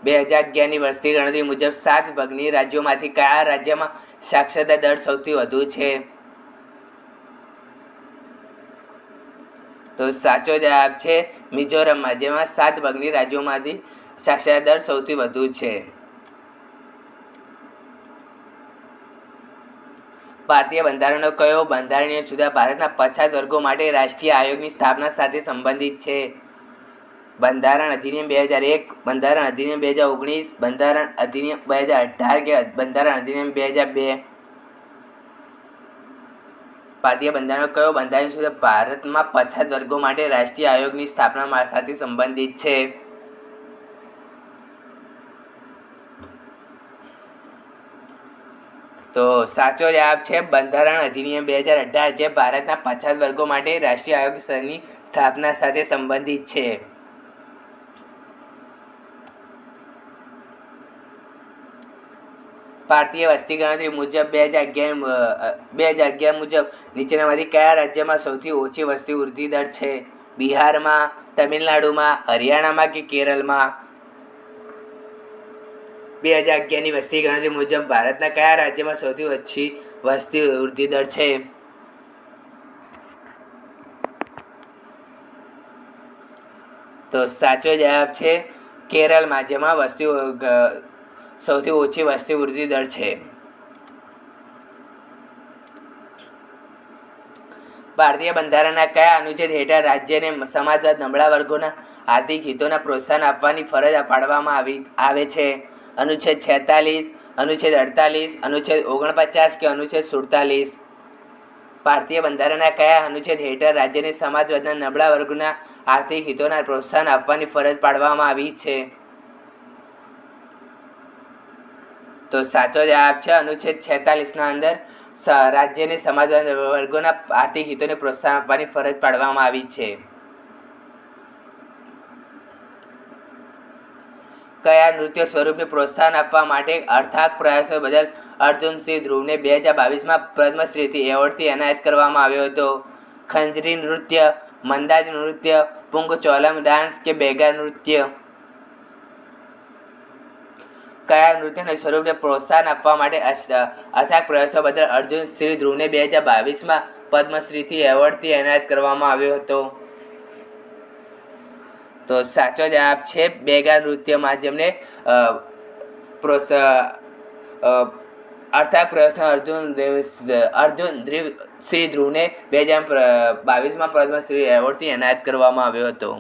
2011ની વસ્તી ગણતરી મુજબ 7 વિભાગની રાજ્યોમાંથી કયા રાજ્યમાં સાક્ષરતા દર સૌથી વધુ છે? તો સાચો જવાબ છે મિઝોરમમાં, જેમાં 7 ભાગની રાજ્યોમાંથી સાક્ષરતા દર સૌથી વધુ છે. ભારતીય બંધારણનો કયો બંધારણીય સુધાર ભારતના પછાત વર્ગો માટે રાષ્ટ્રીય આયોગની સ્થાપના સાથે સંબંધિત છે? બંધારણ અધિનિયમ 2001, બંધારણ અધિનિયમ 2019, બંધારણ અધિનિયમ 2018 કે બંધારણ અધિનિયમ 2002? ભારતીય બંધારણનો કયો બંધારણીય સુધાર ભારતમાં પછાત વર્ગો માટે રાષ્ટ્રીય આયોગની સ્થાપના સાથે સંબંધિત છે? તો સાચો જવાબ છે બંધારણ અધિનિયમ 2018, જે ભારતના પછાત વર્ગો માટે રાષ્ટ્રીય આયોગની સ્થાપના સાથે સંબંધિત છે. ભારતીય વસ્તી ગણતરી મુજબ 2011 મુજબ નીચેનામાંથી કયા રાજ્યમાં સૌથી ઓછી વસ્તી વૃદ્ધિ દર છે? બિહારમાં, તમિલનાડુમાં, હરિયાણામાં કે કેરળમાં? 2011ની વસ્તી ગણતરી મુજબ ભારતના કયા રાજ્યમાં સૌથી ઓછી વસ્તી વૃદ્ધિ દર છે? તો સાચો જવાબ છે કેરળમાં, જેમાં સૌથી ઓછી વસ્તી વૃદ્ધિ દર છે. ભારતીય બંધારણના કયા અનુચ્છેદ હેઠળ રાજ્યને સમાજવાદ નબળા વર્ગોના આર્થિક હિતોના પ્રોત્સાહન આપવાની ફરજ પાડવામાં આવે છે? અનુચ્છેદ 46, અનુચ્છેદ 48, અનુચ્છેદ 49 કે અનુચ્છેદ 47? ભારતીય બંધારણના કયા અનુચ્છેદ હેઠળ રાજ્યને સમાજવાદના નબળા વર્ગોના આર્થિક હિતોના પ્રોત્સાહન આપવાની ફરજ પાડવામાં આવી છે? તો સાચો જવાબ છે અનુચ્છેદ 46ના અંદર રાજ્યને સમાજવાદી વર્ગોના આર્થિક હિતોને પ્રોત્સાહન આપવાની ફરજ પાડવામાં આવી છે. કયા નૃત્ય સ્વરૂપને પ્રોત્સાહન આપવા માટે અથાગ પ્રયાસો બદલ અર્જુનસિંહ ધ્રુવને 2022માં પદ્મશ્રીથી એવોર્ડથી એનાયત કરવામાં આવ્યો હતો? ખંજરી નૃત્ય, મંદાજ નૃત્ય, પુંગચોલમ ડાન્સ કે બેગા નૃત્ય? કયા નૃત્યના સ્વરૂપને પ્રોત્સાહન આપવા માટે અથાગ પ્રયાસો બદલ અર્જુનસિંહ ધ્રુવને 2022માં પદ્મશ્રીથી એવોર્ડથી એનાયત કરવામાં આવ્યો હતો. તો સાચો જવાબ છે બેગા નૃત્યમાં, જેમને અર્થાત પ્રશ્ન અર્જુન શ્રી ધ્રુવને 2022માં પદ્મશ્રી એવોર્ડથી એનાયત કરવામાં આવ્યો હતો.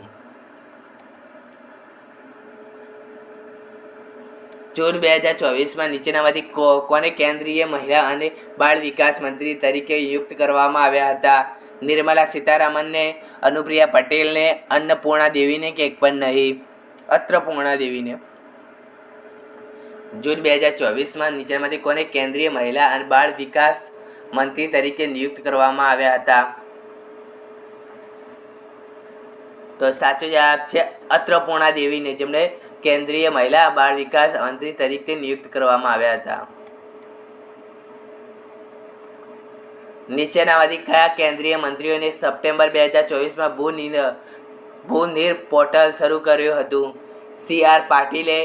જૂન 2024માં નીચેનામાંથી કોને કેન્દ્રીય મહિલા અને બાળ વિકાસ મંત્રી તરીકે નિયુક્ત કરવામાં આવ્યા હતા? નિર્મલા સીતારામનને, અનુપ્રિયા પટેલને, અન્નપૂર્ણા દેવીને કે એક પણ નહીં? અન્નપૂર્ણા દેવીને. જૂન 2024માં નીચેનામાંથી કોને કેન્દ્રીય મહિલા અને બાળ વિકાસ મંત્રી તરીકે નિયુક્ત કરવામાં આવ્યા હતા? તો સાચો જવાબ છે અન્નપૂર્ણા દેવીને, જેમને કેન્દ્રીય મહિલા બાળ વિકાસ મંત્રી તરીકે નિયુક્ત કરવામાં આવ્યા હતા. નીચેનામાંથી કયા કેન્દ્રીય મંત્રીઓને સપ્ટેમ્બર 2024માં ભૂનીર પોર્ટલ શરૂ કર્યું હતું? CR પાટીલે,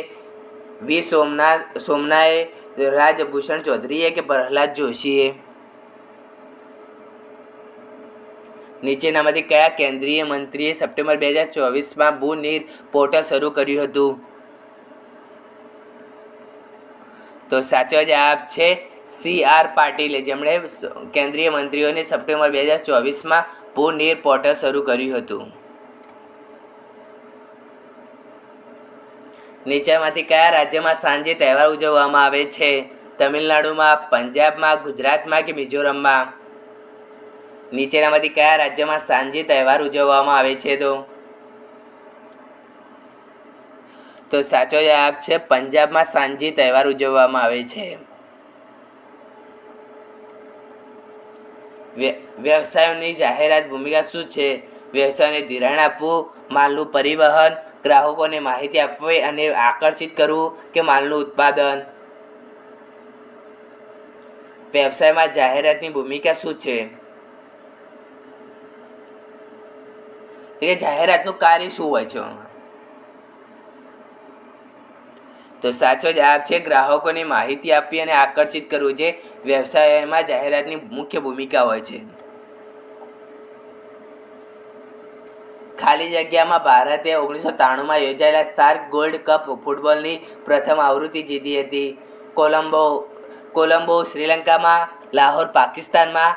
વી સોમનાએ, રાજભૂષણ ચૌધરીએ કે પ્રહલાદ જોશીએ? નીચેનામાંથી કયા કેન્દ્રીય મંત્રીએ સપ્ટેમ્બર 2024માં ભૂનીર પોર્ટલ શરૂ કર્યું હતું? તો સાચો જવાબ છે CR પાટીલે, જેમણે કેન્દ્રીય મંત્રીઓને સપ્ટેમ્બર 2024માં ભૂનીર પોર્ટલ શરૂ કર્યું હતું. નીચેમાંથી કયા રાજ્યમાં સાંજે તહેવાર ઉજવવામાં આવે છે? તમિલનાડુમાં, પંજાબમાં, ગુજરાતમાં કે મિઝોરમમાં? નીચેનામાંથી કયા રાજ્યમાં સાંજે તહેવાર ઉજવવામાં આવે છે? તો સાચો જવાબ છે પંજાબમાં સાંજે તહેવાર ઉજવવામાં આવે છે. વ્યવસાયોની જાહેરાત ભૂમિકા શું છે? વ્યવસાયને ધિરાણ આપવું, માલનું પરિવહન, ગ્રાહકોને માહિતી આપવી અને આકર્ષિત કરવું કે માલનું ઉત્પાદન? વ્યવસાયમાં જાહેરાતની ભૂમિકા શું છે? એ જાહેરાતનું કાર્ય શું હોય છે? તો સાચો જવાબ છે ગ્રાહકોને માહિતી આપવી અને આકર્ષિત કરવું, જે વ્યવસાયમાં જાહેરાતની મુખ્ય ભૂમિકા હોય છે. ખાલી જગ્યામાં ભારતે 1993માં યોજાયેલા સાર્ક ગોલ્ડ કપ ફૂટબોલની પ્રથમ આવૃત્તિ જીતી હતી. કોલંબો શ્રીલંકામાં, લાહોર પાકિસ્તાનમાં,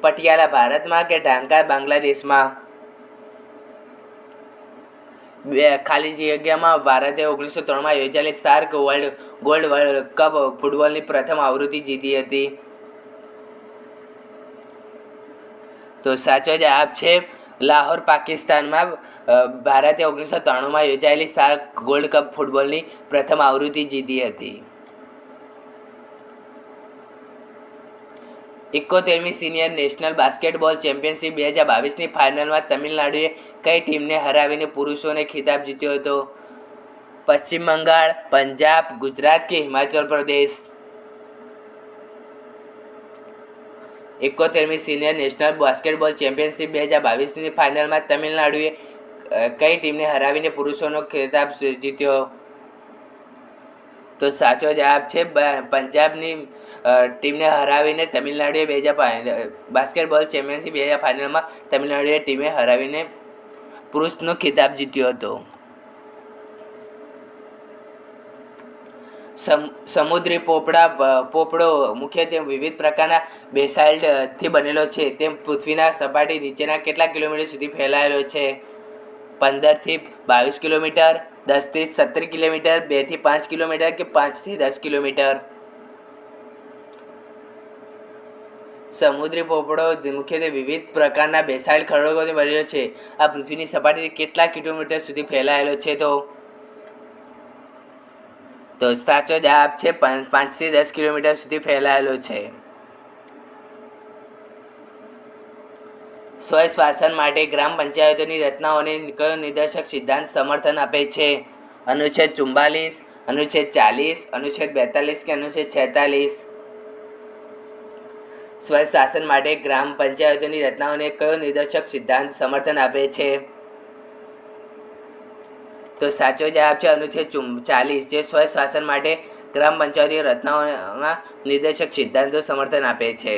પટિયાલા ભારતમાં કે ઢાકા બાંગ્લાદેશમાં? ખાલી જગ્યામાં ભારતે 1993માં યોજાયેલી સાર્ક ગોલ્ડ કપ ફૂટબોલની પ્રથમ આવૃત્તિ જીતી હતી. તો સાચો જવાબ છે લાહોર પાકિસ્તાનમાં ભારતે 1993માં યોજાયેલી સાર્ક ગોલ્ડ કપ ફૂટબોલની પ્રથમ આવૃત્તિ જીતી હતી. 71મી સિનિયર નેશનલ બાસ્કેટબોલ ચેમ્પિયનશિપ 2022ની ફાઇનલમાં તમિલનાડુએ કઈ ટીમને હરાવીને પુરુષોને ખિતાબ જીત્યો હતો? પશ્ચિમ બંગાળ, પંજાબ, ગુજરાત કે Himachal Pradesh? 71મી senior national basketball championship 2022ની ફાઇનલમાં તમિલનાડુએ કઈ ટીમને હરાવીને પુરુષોનો ખિતાબ જીત્યો? તો સાચો જવાબ છે પંજાબની ટીમને હરાવીને તમિલનાડુએ બાસ્કેટબોલ ચેમ્પિયનશિપ 2000 ફાઇનલમાં તમિલનાડુએ ટીમે હરાવીને પુરુષનો ખિતાબ જીત્યો હતો. સમુદ્રી પોપડો મુખ્યત્વે વિવિધ પ્રકારના બેસાલ્ટથી બનેલો છે. તે પૃથ્વીના સપાટી નીચેના કેટલા કિલોમીટર સુધી ફેલાયેલો છે? 15થી 22 કિલોમીટર, 10થી 17 કિલોમીટર, 2થી 5 કિલોમીટર કે 5થી 10 કિલોમીટર? સમુદ્રી પોપડો મુખ્યત્વે વિવિધ પ્રકારના બેસાલ્ટ ખડકોથી બનેલો છે. આ પૃથ્વીની સપાટીથી કેટલા કિલોમીટર સુધી ફેલાયેલો છે? તો સાચો જવાબ છે 5થી 10 કિલોમીટર સુધી ફેલાયેલો છે. સ્વયં શાસન માટે ગ્રામ પંચાયતોની રચનાઓને કયો નિદર્શક સિદ્ધાંત સમર્થન આપે છે? અનુચ્છેદ 44, અનુચ્છેદ 40, અનુચ્છેદ 42 કે અનુચ્છેદ 46? સ્વયં શાસન માટે ગ્રામ પંચાયતોની રચનાઓને કયો નિદર્શક સિદ્ધાંત સમર્થન આપે છે? તો સાચો જવાબ છે અનુચ્છેદ 40, જે સ્વયં શાસન માટે ગ્રામ પંચાયતોની રચનાઓના નિર્દેશક સિદ્ધાંતો સમર્થન આપે છે.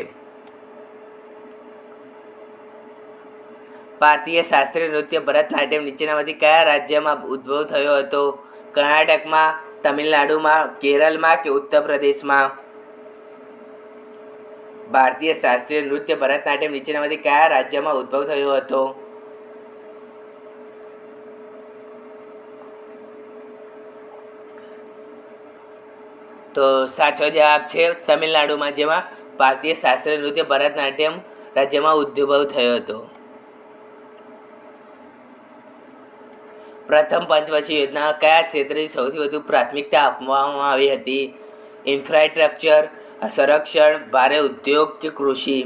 ભારતીય શાસ્ત્રીય નૃત્ય ભરતનાટ્યમ નીચેનામાંથી કયા રાજ્યમાં ઉદ્ભવ થયો હતો? કર્ણાટકમાં, તમિલનાડુમાં, કેરળમાં કે ઉત્તર પ્રદેશમાં? ભારતીય શાસ્ત્રીય નૃત્ય ભરતનાટ્યમ નીચેનામાંથી કયા રાજ્યમાં ઉદ્ભવ થયો હતો? તો સાચો જવાબ છે તમિલનાડુમાં, જેમાં ભારતીય શાસ્ત્રીય નૃત્ય ભરતનાટ્યમ રાજ્યમાં ઉદ્ભવ થયો હતો. પ્રથમ પંચવર્ષીય યોજના કયા ક્ષેત્રે સૌથી વધુ પ્રાથમિકતા આપવામાં આવી હતી? ઇન્ફ્રાસ્ટ્રક્ચર, સંરક્ષણ, ભારે ઉદ્યોગ કે કૃષિ?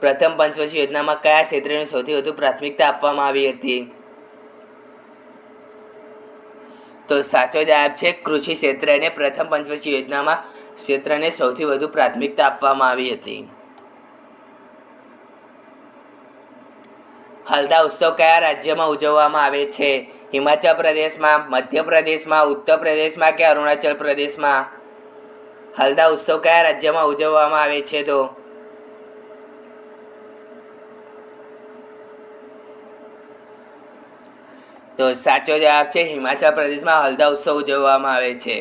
પ્રથમ પંચવર્ષીય યોજનામાં કયા ક્ષેત્રને સૌથી વધુ પ્રાથમિકતા આપવામાં આવી હતી? તો સાચો જવાબ છે કૃષિ ક્ષેત્રને પ્રથમ પંચવર્ષીય યોજનામાં ક્ષેત્રને સૌથી વધુ પ્રાથમિકતા આપવામાં આવી હતી. હલદા ઉત્સવ કયા રાજ્યમાં ઉજવવામાં આવે છે? હિમાચલ પ્રદેશમાં, મધ્યપ્રદેશમાં, ઉત્તર પ્રદેશમાં કે અરુણાચલ પ્રદેશમાં? હલદા ઉત્સવ કયા રાજ્યમાં ઉજવવામાં આવે છે? તો સાચો જવાબ છે હિમાચલ પ્રદેશમાં હલદા ઉત્સવ ઉજવવામાં આવે છે.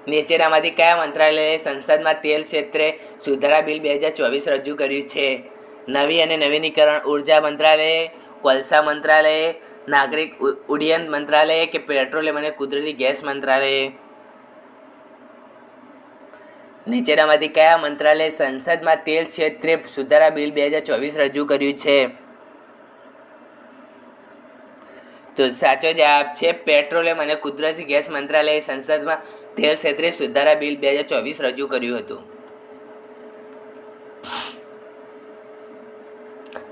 નીચેનામાંથી કયા મંત્રાલયે સંસદમાં તેલ ક્ષેત્રે સુધારા બિલ 2024 રજૂ કર્યું છે? નવી અને નવીનીકરણ ઉર્જા મંત્રાલયે, કોલસા મંત્રાલયે, નાગરિક ઉડ્ડયન મંત્રાલયે કે પેટ્રોલિયમ અને કુદરતી ગેસ મંત્રાલયે? નીચેનામાંથી કયા મંત્રાલયે સંસદમાં તેલ ક્ષેત્રે સુધારા બિલ 2024 રજૂ કર્યું છે? તો સાચો જવાબ છે પેટ્રોલિયમ અને કુદરતી ગેસ મંત્રાલયે સંસદમાં તેલ ક્ષેત્રે સુધારા બિલ 2024 રજૂ કર્યું હતું.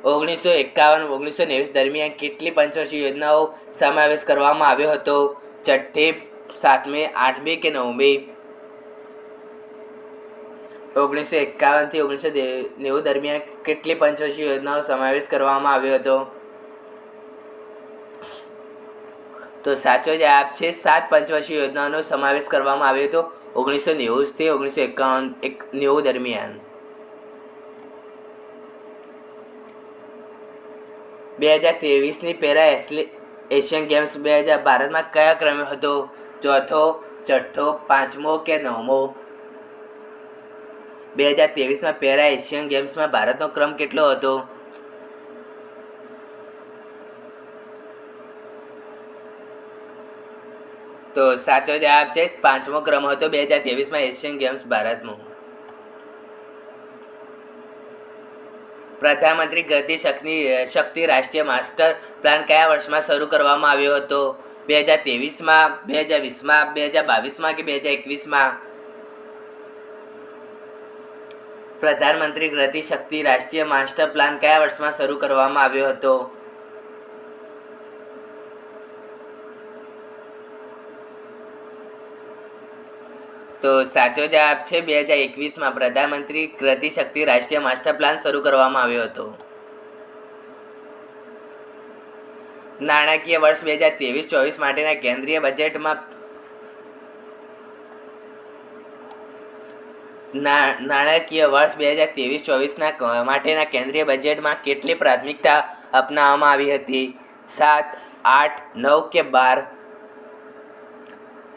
1951-1990 દરમિયાન કેટલી પંચવર્ષીય યોજનાઓ સમાવેશ કરવામાં આવ્યો હતો? 6મી, 7મી, 8મી કે 9મી? 1951 થી 1990 દરમિયાન કેટલી પંચવર્ષીય યોજનાઓ સમાવેશ કરવામાં આવ્યો હતો? તો સાચો જવાબ છે 7 પંચવર્ષીય યોજનાઓનો સમાવેશ કરવામાં આવ્યો હતો 1990 થી 1991 દરમિયાન. 2023ની પેરા એશિયન ગેમ્સ 2000 ભારતમાં કયા ક્રમે હતો? ચોથો, છઠ્ઠો, પાંચમો કે નવમો? 2023માં પેરા એશિયન ગેમ્સમાં ભારતનો ક્રમ કેટલો હતો? તો સાચો જવાબ છે 5મો ક્રમ હતો 2023માં એશિયન ગેમ્સ ભારતનો. પ્રધાનમંત્રી ગતિ શક્તિ રાષ્ટ્રીય માસ્ટર પ્લાન કયા વર્ષમાં શરૂ કરવામાં આવ્યો હતો? 2023માં, 2020માં, 2022માં કે 2021માં? પ્રધાનમંત્રી ગતિ શક્તિ રાષ્ટ્રીય માસ્ટર પ્લાન કયા વર્ષમાં શરૂ કરવામાં આવ્યો હતો? તો સાચો જવાબ છે 2021માં પ્રધાનમંત્રી ગતિ શક્તિ રાષ્ટ્રીય માસ્ટર પ્લાન શરૂ કરવામાં આવ્યો હતો. નાણાકીય વર્ષ 2023-24 માટેના કેન્દ્રીય બજેટમાં નાણાકીય વર્ષ 2023-24 માટેના કેન્દ્રીય બજેટમાં કેટલી પ્રાથમિકતા અપનાવવામાં આવી હતી? 7, 8, 9 કે 12?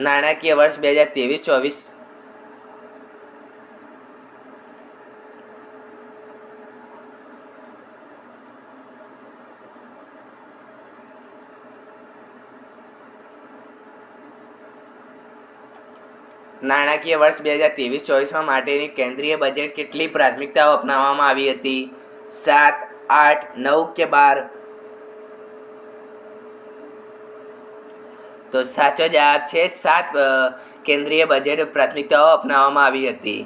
નાણાકીય વર્ષ 2023-24 નાણાકીય વર્ષ 2023-24 માટેની કેન્દ્રીય બજેટ કેટલી પ્રાથમિકતાઓ અપનાવવામાં આવી હતી? 7, 8, 9 કે 12? તો સાચો જવાબ છે 7 કેન્દ્રીય બજેટ પ્રાથમિકતાઓ અપનાવવામાં આવી હતી.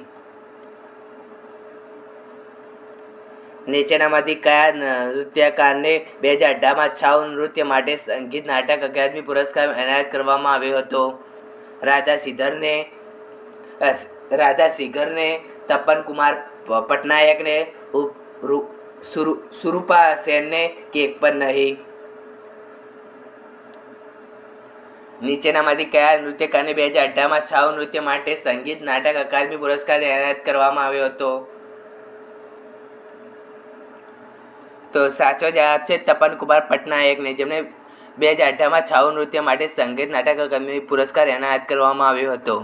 નીચેનામાંથી કયા નૃત્યકારને 2018માં છાઉ નૃત્ય માટે સંગીત નાટક અકાદમી પુરસ્કાર એનાયત કરવામાં આવ્યો હતો? રાધા સિંઘરને, તપન કુમાર પટનાયકને, સુરૂપા સેનને કે એક પણ નહીં? નીચેનામાંથી કયા નૃત્યકારને 2018માં છાઉ નૃત્ય માટે સંગીત નાટક અકાદમી પુરસ્કાર એનાયત કરવામાં આવ્યો હતો? તો સાચો જવાબ છે તપન કુમાર પટનાયકને, જેમને 2018માં છાઉ નૃત્ય માટે સંગીત નાટક અકાદમી પુરસ્કાર એનાયત કરવામાં આવ્યો હતો.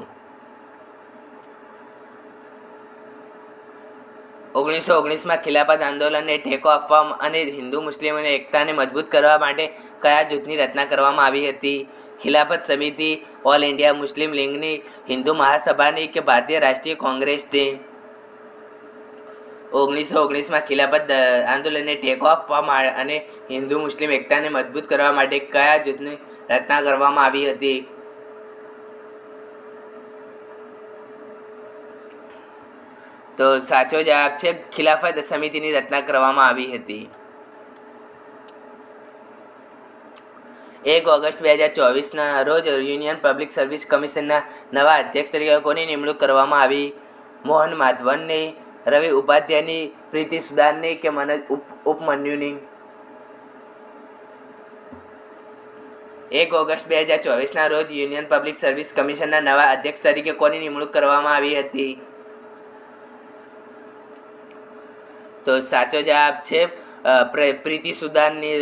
1919માં ખિલાફત આંદોલનને ટેકો આપવા અને હિન્દુ મુસ્લિમોની એકતાને મજબૂત કરવા માટે કયા જૂથની રચના કરવામાં આવી હતી? ખિલાફત સમિતિ, ઓલ ઇન્ડિયા મુસ્લિમ લીગની, હિન્દુ મહાસભાની કે ભારતીય રાષ્ટ્રીય કોંગ્રેસની? 1919માં ખિલાફત આંદોલનને ટેકો આપવા અને હિન્દુ મુસ્લિમ એકતાને મજબૂત કરવા માટે કયા જૂથની રચના કરવામાં આવી હતી? તો સાચો જવાબ છે ખિલાફત સમિતિની રચના કરવામાં આવી હતી. 1 ઓગસ્ટ 2024ના રોજ યુનિયન પબ્લિક સર્વિસ કમિશનના નવા અધ્યક્ષ તરીકે કોની નિમણૂક કરવામાં આવી? મોહન માધવનની, રવિ ઉપાધ્યાયની, પ્રીતિ સુદાનની કે મનોજ ઉપમન્યુની? 1 ઓગસ્ટ 2024ના રોજ યુનિયન પબ્લિક સર્વિસ કમિશનના નવા અધ્યક્ષ તરીકે કોની નિમણૂક કરવામાં આવી હતી? તો સાચો જવાબ છે પ્રીતિ સુદાનની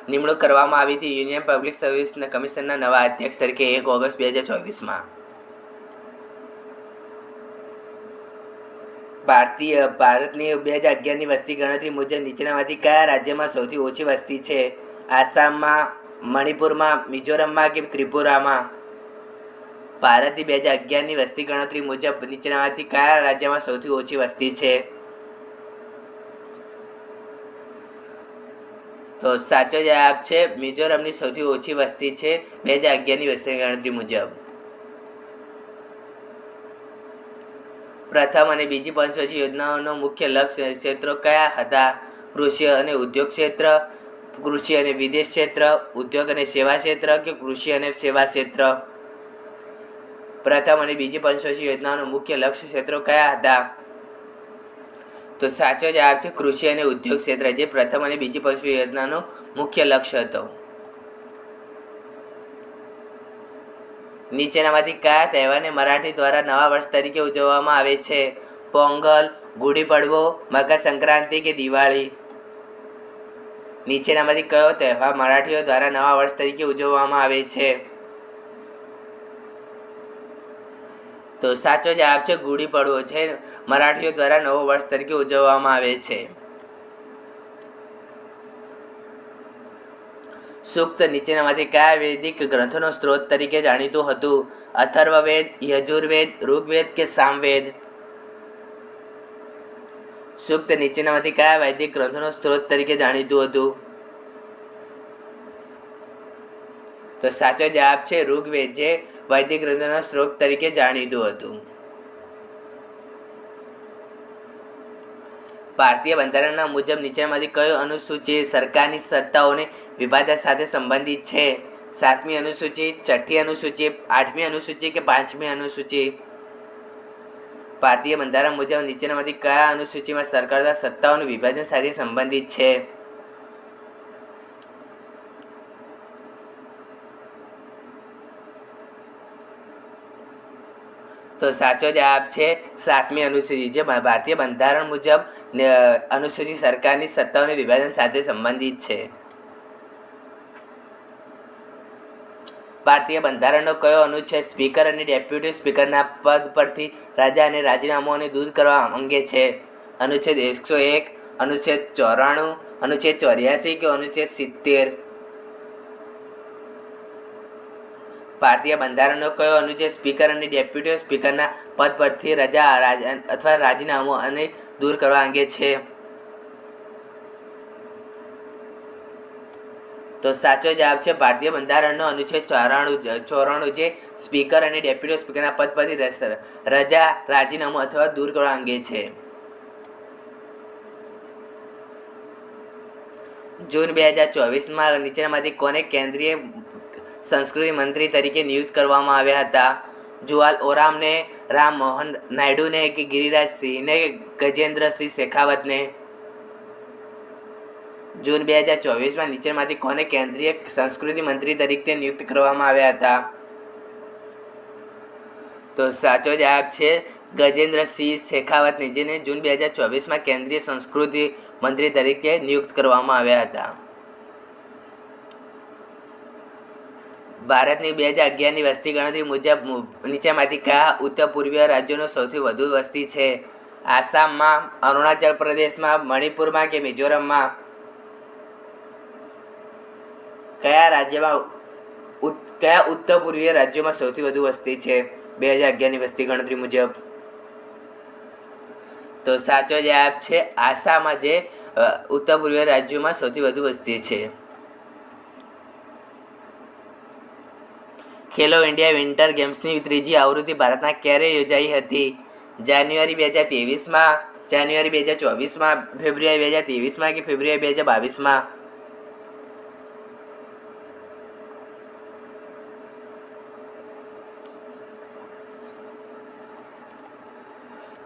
નિમણૂક કરવામાં આવી હતી યુનિયન પબ્લિક સર્વિસ કમિશનના નવા અધ્યક્ષ તરીકે 1 ઓગસ્ટ 2024માં. ભારતની 2011ની વસ્તી ગણતરી મુજબ નીચેનામાંથી કયા રાજ્યમાં સૌથી ઓછી વસ્તી છે? આસામમાં, મણિપુરમાં, મિઝોરમમાં કે ત્રિપુરામાં? ભારતની 2011ની વસ્તી ગણતરી મુજબ નીચેનામાંથી કયા રાજ્યમાં સૌથી ઓછી વસ્તી છે? તો સાચો જવાબ છે મિઝોરમની સૌથી ઓછી વસ્તી છે 2011ની વસ્તી ગણતરી મુજબ. પ્રથમ અને બીજી પંચવર્ષીય યોજનાઓનો મુખ્ય લક્ષ્ય ક્ષેત્રો કયા હતા? કૃષિ અને ઉદ્યોગ ક્ષેત્ર, કૃષિ અને વિદેશ ક્ષેત્ર, ઉદ્યોગ અને સેવા ક્ષેત્ર કે કૃષિ અને સેવા ક્ષેત્ર? પ્રથમ અને બીજી પંચવર્ષીય યોજનાઓનો મુખ્ય લક્ષ્ય ક્ષેત્રો કયા હતા? તો સાચો જવાબ છે કૃષિ અને ઉદ્યોગ ક્ષેત્ર, જે પ્રથમ અને બીજી પંચવર્ષીય યોજનાનો મુખ્ય લક્ષ્ય હતો. નીચેનામાંથી કયા તહેવારને મરાઠી દ્વારા નવા વર્ષ તરીકે ઉજવવામાં આવે છે? પોંગલ, ગુડી પડવો, મકર સંક્રાંતિ કે દિવાળી? નીચેનામાંથી કયો તહેવાર મરાઠીઓ દ્વારા નવા વર્ષ તરીકે ઉજવવામાં આવે છે? તો સાચો જવાબ છે ગુડી પડવો, છે મરાઠીઓ દ્વારા નવો વર્ષ તરીકે ઉજવવામાં આવે છે. સૂક્ત નીચેનામાંથી કયા વૈદિક ગ્રંથોનો સ્ત્રોત તરીકે જાણીતું હતું? અથર્વવેદ, યજુર્વેદ, ઋગ્વેદ કે સામવેદ? સૂક્ત નીચેનામાંથી કયા વૈદિક ગ્રંથોનો સ્ત્રોત તરીકે જાણીતું હતું? તો સાચો જવાબ છે ઋગ્વેદ, જે વૈદિક ગ્રંથોના સ્ત્રોત તરીકે જાણીતું હતું. ભારતીય બંધારણના મુજબ નીચેનામાંથી કયો અનુસૂચિ સરકારની સત્તાઓને વિભાજન સાથે સંબંધિત છે? 7મી અનુસૂચિ, 6ઠ્ઠી અનુસૂચિ, 8મી અનુસૂચિ કે 5મી અનુસૂચિ? ભારતીય બંધારણ મુજબ નીચેનામાંથી કયા અનુસૂચિમાં સરકાર દ્વારા સત્તાઓનું વિભાજન સાથે સંબંધિત છે? તો સાચો જવાબ છે 7મી અનુસૂચિ, જે ભારતીય બંધારણ મુજબ અનુસૂચિ સરકારની સત્તાઓના વિભાજન સાથે સંબંધિત છે. ભારતીય બંધારણનો કયો અનુચ્છેદ સ્પીકર અને ડેપ્યુટી સ્પીકરના પદ પરથી રાજા અને રાજીનામાઓને દૂર કરવા અંગે છે? અનુચ્છેદ 101, અનુચ્છેદ 94, અનુચ્છેદ 84 કે અનુચ્છેદ 70? ભારતીય બંધારણનો કયો અનુચ્છેદ સ્પીકર અને ડેપ્યુટી સ્પીકરના પદ પરથી રજા અથવા રાજીનામું અને દૂર કરવા અંગે છે? તો સાચો જવાબ છે ભારતીય બંધારણનો અનુચ્છેદ 94, જે સ્પીકર અને ડેપ્યુટી સ્પીકરના પદ પરથી રજા, રાજીનામું અથવા દૂર કરવા અંગે છે. જૂન 2024માં નીચેનામાંથી કોને કેન્દ્રીય સંસ્કૃતિ મંત્રી તરીકે નિયુક્ત કરવામાં આવ્યા હતા? જુવાલ ઓરામને, રામ મોહન નાયડુને કે ગિરિરાજ સિંહને કે ગજેન્દ્રસિંહ શેખાવતને? જૂન 2024માં નીચેનામાંથી કોને કેન્દ્રીય સંસ્કૃતિ મંત્રી તરીકે નિયુક્ત કરવામાં આવ્યા હતા? તો સાચો જવાબ છે ગજેન્દ્રસિંહ શેખાવતને, જેને જૂન 2024માં કેન્દ્રીય સંસ્કૃતિ મંત્રી તરીકે નિયુક્ત કરવામાં આવ્યા હતા. ભારતની 2011ની વસ્તી ગણતરી મુજબ નીચેમાંથી કયા ઉત્તર પૂર્વીય રાજ્યોનો સૌથી વધુ વસ્તી છે? આસામમાં, અરુણાચલ પ્રદેશમાં, મણિપુરમાં કે મિઝોરમમાં? કયા ઉત્તર પૂર્વીય રાજ્યોમાં સૌથી વધુ વસ્તી છે 2011ની વસ્તી ગણતરી મુજબ? તો સાચો જવાબ છે આસામમાં, જે ઉત્તર પૂર્વીય રાજ્યોમાં સૌથી વધુ વસ્તી છે. ખેલો ઇન્ડિયા વિન્ટર ગેમ્સની ત્રીજી આવૃત્તિ ભારતમાં ક્યારે યોજાઈ હતી? જાન્યુઆરી 2023માં, જાન્યુઆરી 2024માં, ફેબ્રુઆરી 2023માં કે ફેબ્રુઆરી 2022માં?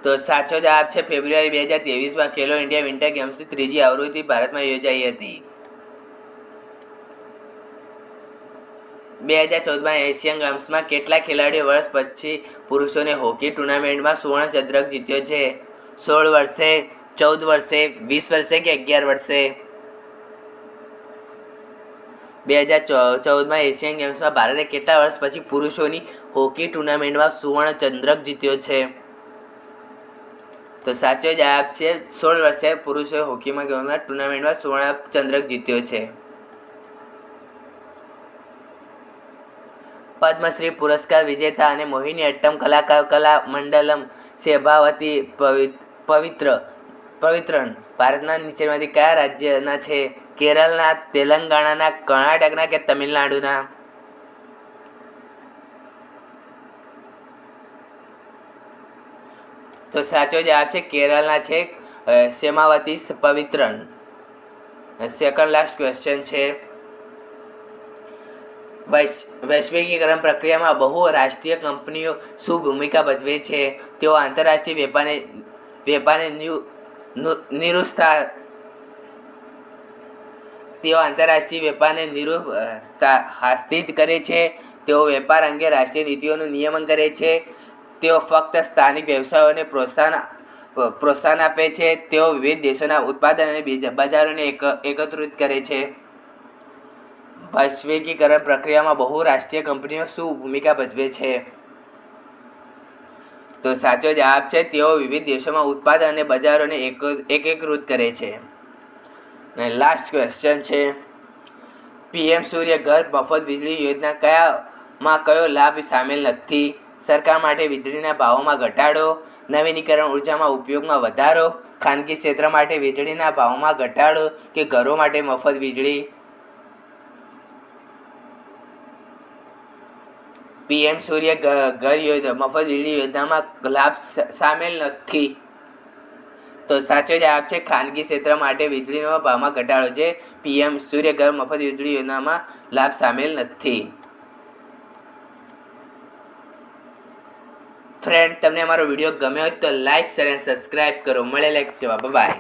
તો સાચો જવાબ છે ફેબ્રુઆરી 2023માં ખેલો ઇન્ડિયા વિન્ટર ગેમ્સની ત્રીજી આવૃત્તિ ભારતમાં યોજાઈ હતી. 2014માં એશિયન ગેમ્સમાં કેટલા ખેલાડીઓ વર્ષ પછી પુરુષોને હોકી ટુર્નામેન્ટમાં સુવર્ણ ચંદ્રક જીત્યો છે? 16 વર્ષે, 14 વર્ષે, 20 વર્ષે કે 11 વર્ષે? 2014માં એશિયન ગેમ્સમાં ભારતે કેટલા વર્ષ પછી પુરુષોની હોકી ટુર્નામેન્ટમાં સુવર્ણ ચંદ્રક જીત્યો છે? તો સાચો જવાબ છે 16 વર્ષે પુરુષોએ હોકીમાં ટુર્નામેન્ટમાં સુવર્ણ ચંદ્રક જીત્યો છે. પદ્મશ્રી પુરસ્કાર વિજેતા અને મોહિનીઅટ્ટમ કલા મંડલમ શેભાવતી પવિત્રન ભારતના નીચેમાંથી કયા રાજ્યના છે? કેરળના, તેલંગાણાના, કર્ણાટકના કે તમિલનાડુના? તો સાચો જવાબ છે કેરળના છે શેમાવતી પવિત્રન. સેકન્ડ લાસ્ટ ક્વેશ્ચન છે, વૈશ્વિકીકરણ પ્રક્રિયામાં બહુરાષ્ટ્રીય કંપનીઓ શું ભૂમિકા ભજવે છે? તેઓ આંતરરાષ્ટ્રીય વેપારને નિરુત્સાહિત કરે છે. તેઓ વેપાર અંગે રાષ્ટ્રીય નીતિઓનું નિયમન કરે છે. તેઓ ફક્ત સ્થાનિક વ્યવસાયોને પ્રોત્સાહન આપે છે. તેઓ વિવિધ દેશોના ઉત્પાદન અને બજારોને એકત્રિત કરે છે. વૈશ્વિકીકરણ પ્રક્રિયામાં બહુરાષ્ટ્રીય કંપનીઓ શું ભૂમિકા ભજવે છે? તો સાચો જવાબ છે તેઓ વિવિધ દેશોમાં ઉત્પાદન અને બજારોને એકીકૃત કરે છે. અને લાસ્ટ ક્વેશ્ચન છે, પીએમ સૂર્ય ઘર મફત વીજળી યોજના કયો લાભ સામેલ નથી? સરકાર માટે વીજળીના ભાવોમાં ઘટાડો, નવીનીકરણ ઉર્જામાં ઉપયોગમાં વધારો, ખાનગી ક્ષેત્ર માટે વીજળીના ભાવમાં ઘટાડો કે ઘરો માટે મફત વીજળી? પીએમ સૂર્ય ઘર મફત વીજળી યોજનામાં લાભ સામેલ નથી. તો સાચો જવાબ છે ખાનગી ક્ષેત્ર માટે વીજળીના ભાવમાં ઘટાડો છે. પીએમ સૂર્ય ઘર મફત વીજળી યોજનામાં લાભ સામેલ નથી. ફ્રેન્ડ, તમને અમારો વિડીયો ગમ્યો હોય તો લાઈક, શેર અને સબસ્ક્રાઈબ કરો. મળે લેક્ચરમાં. બાય.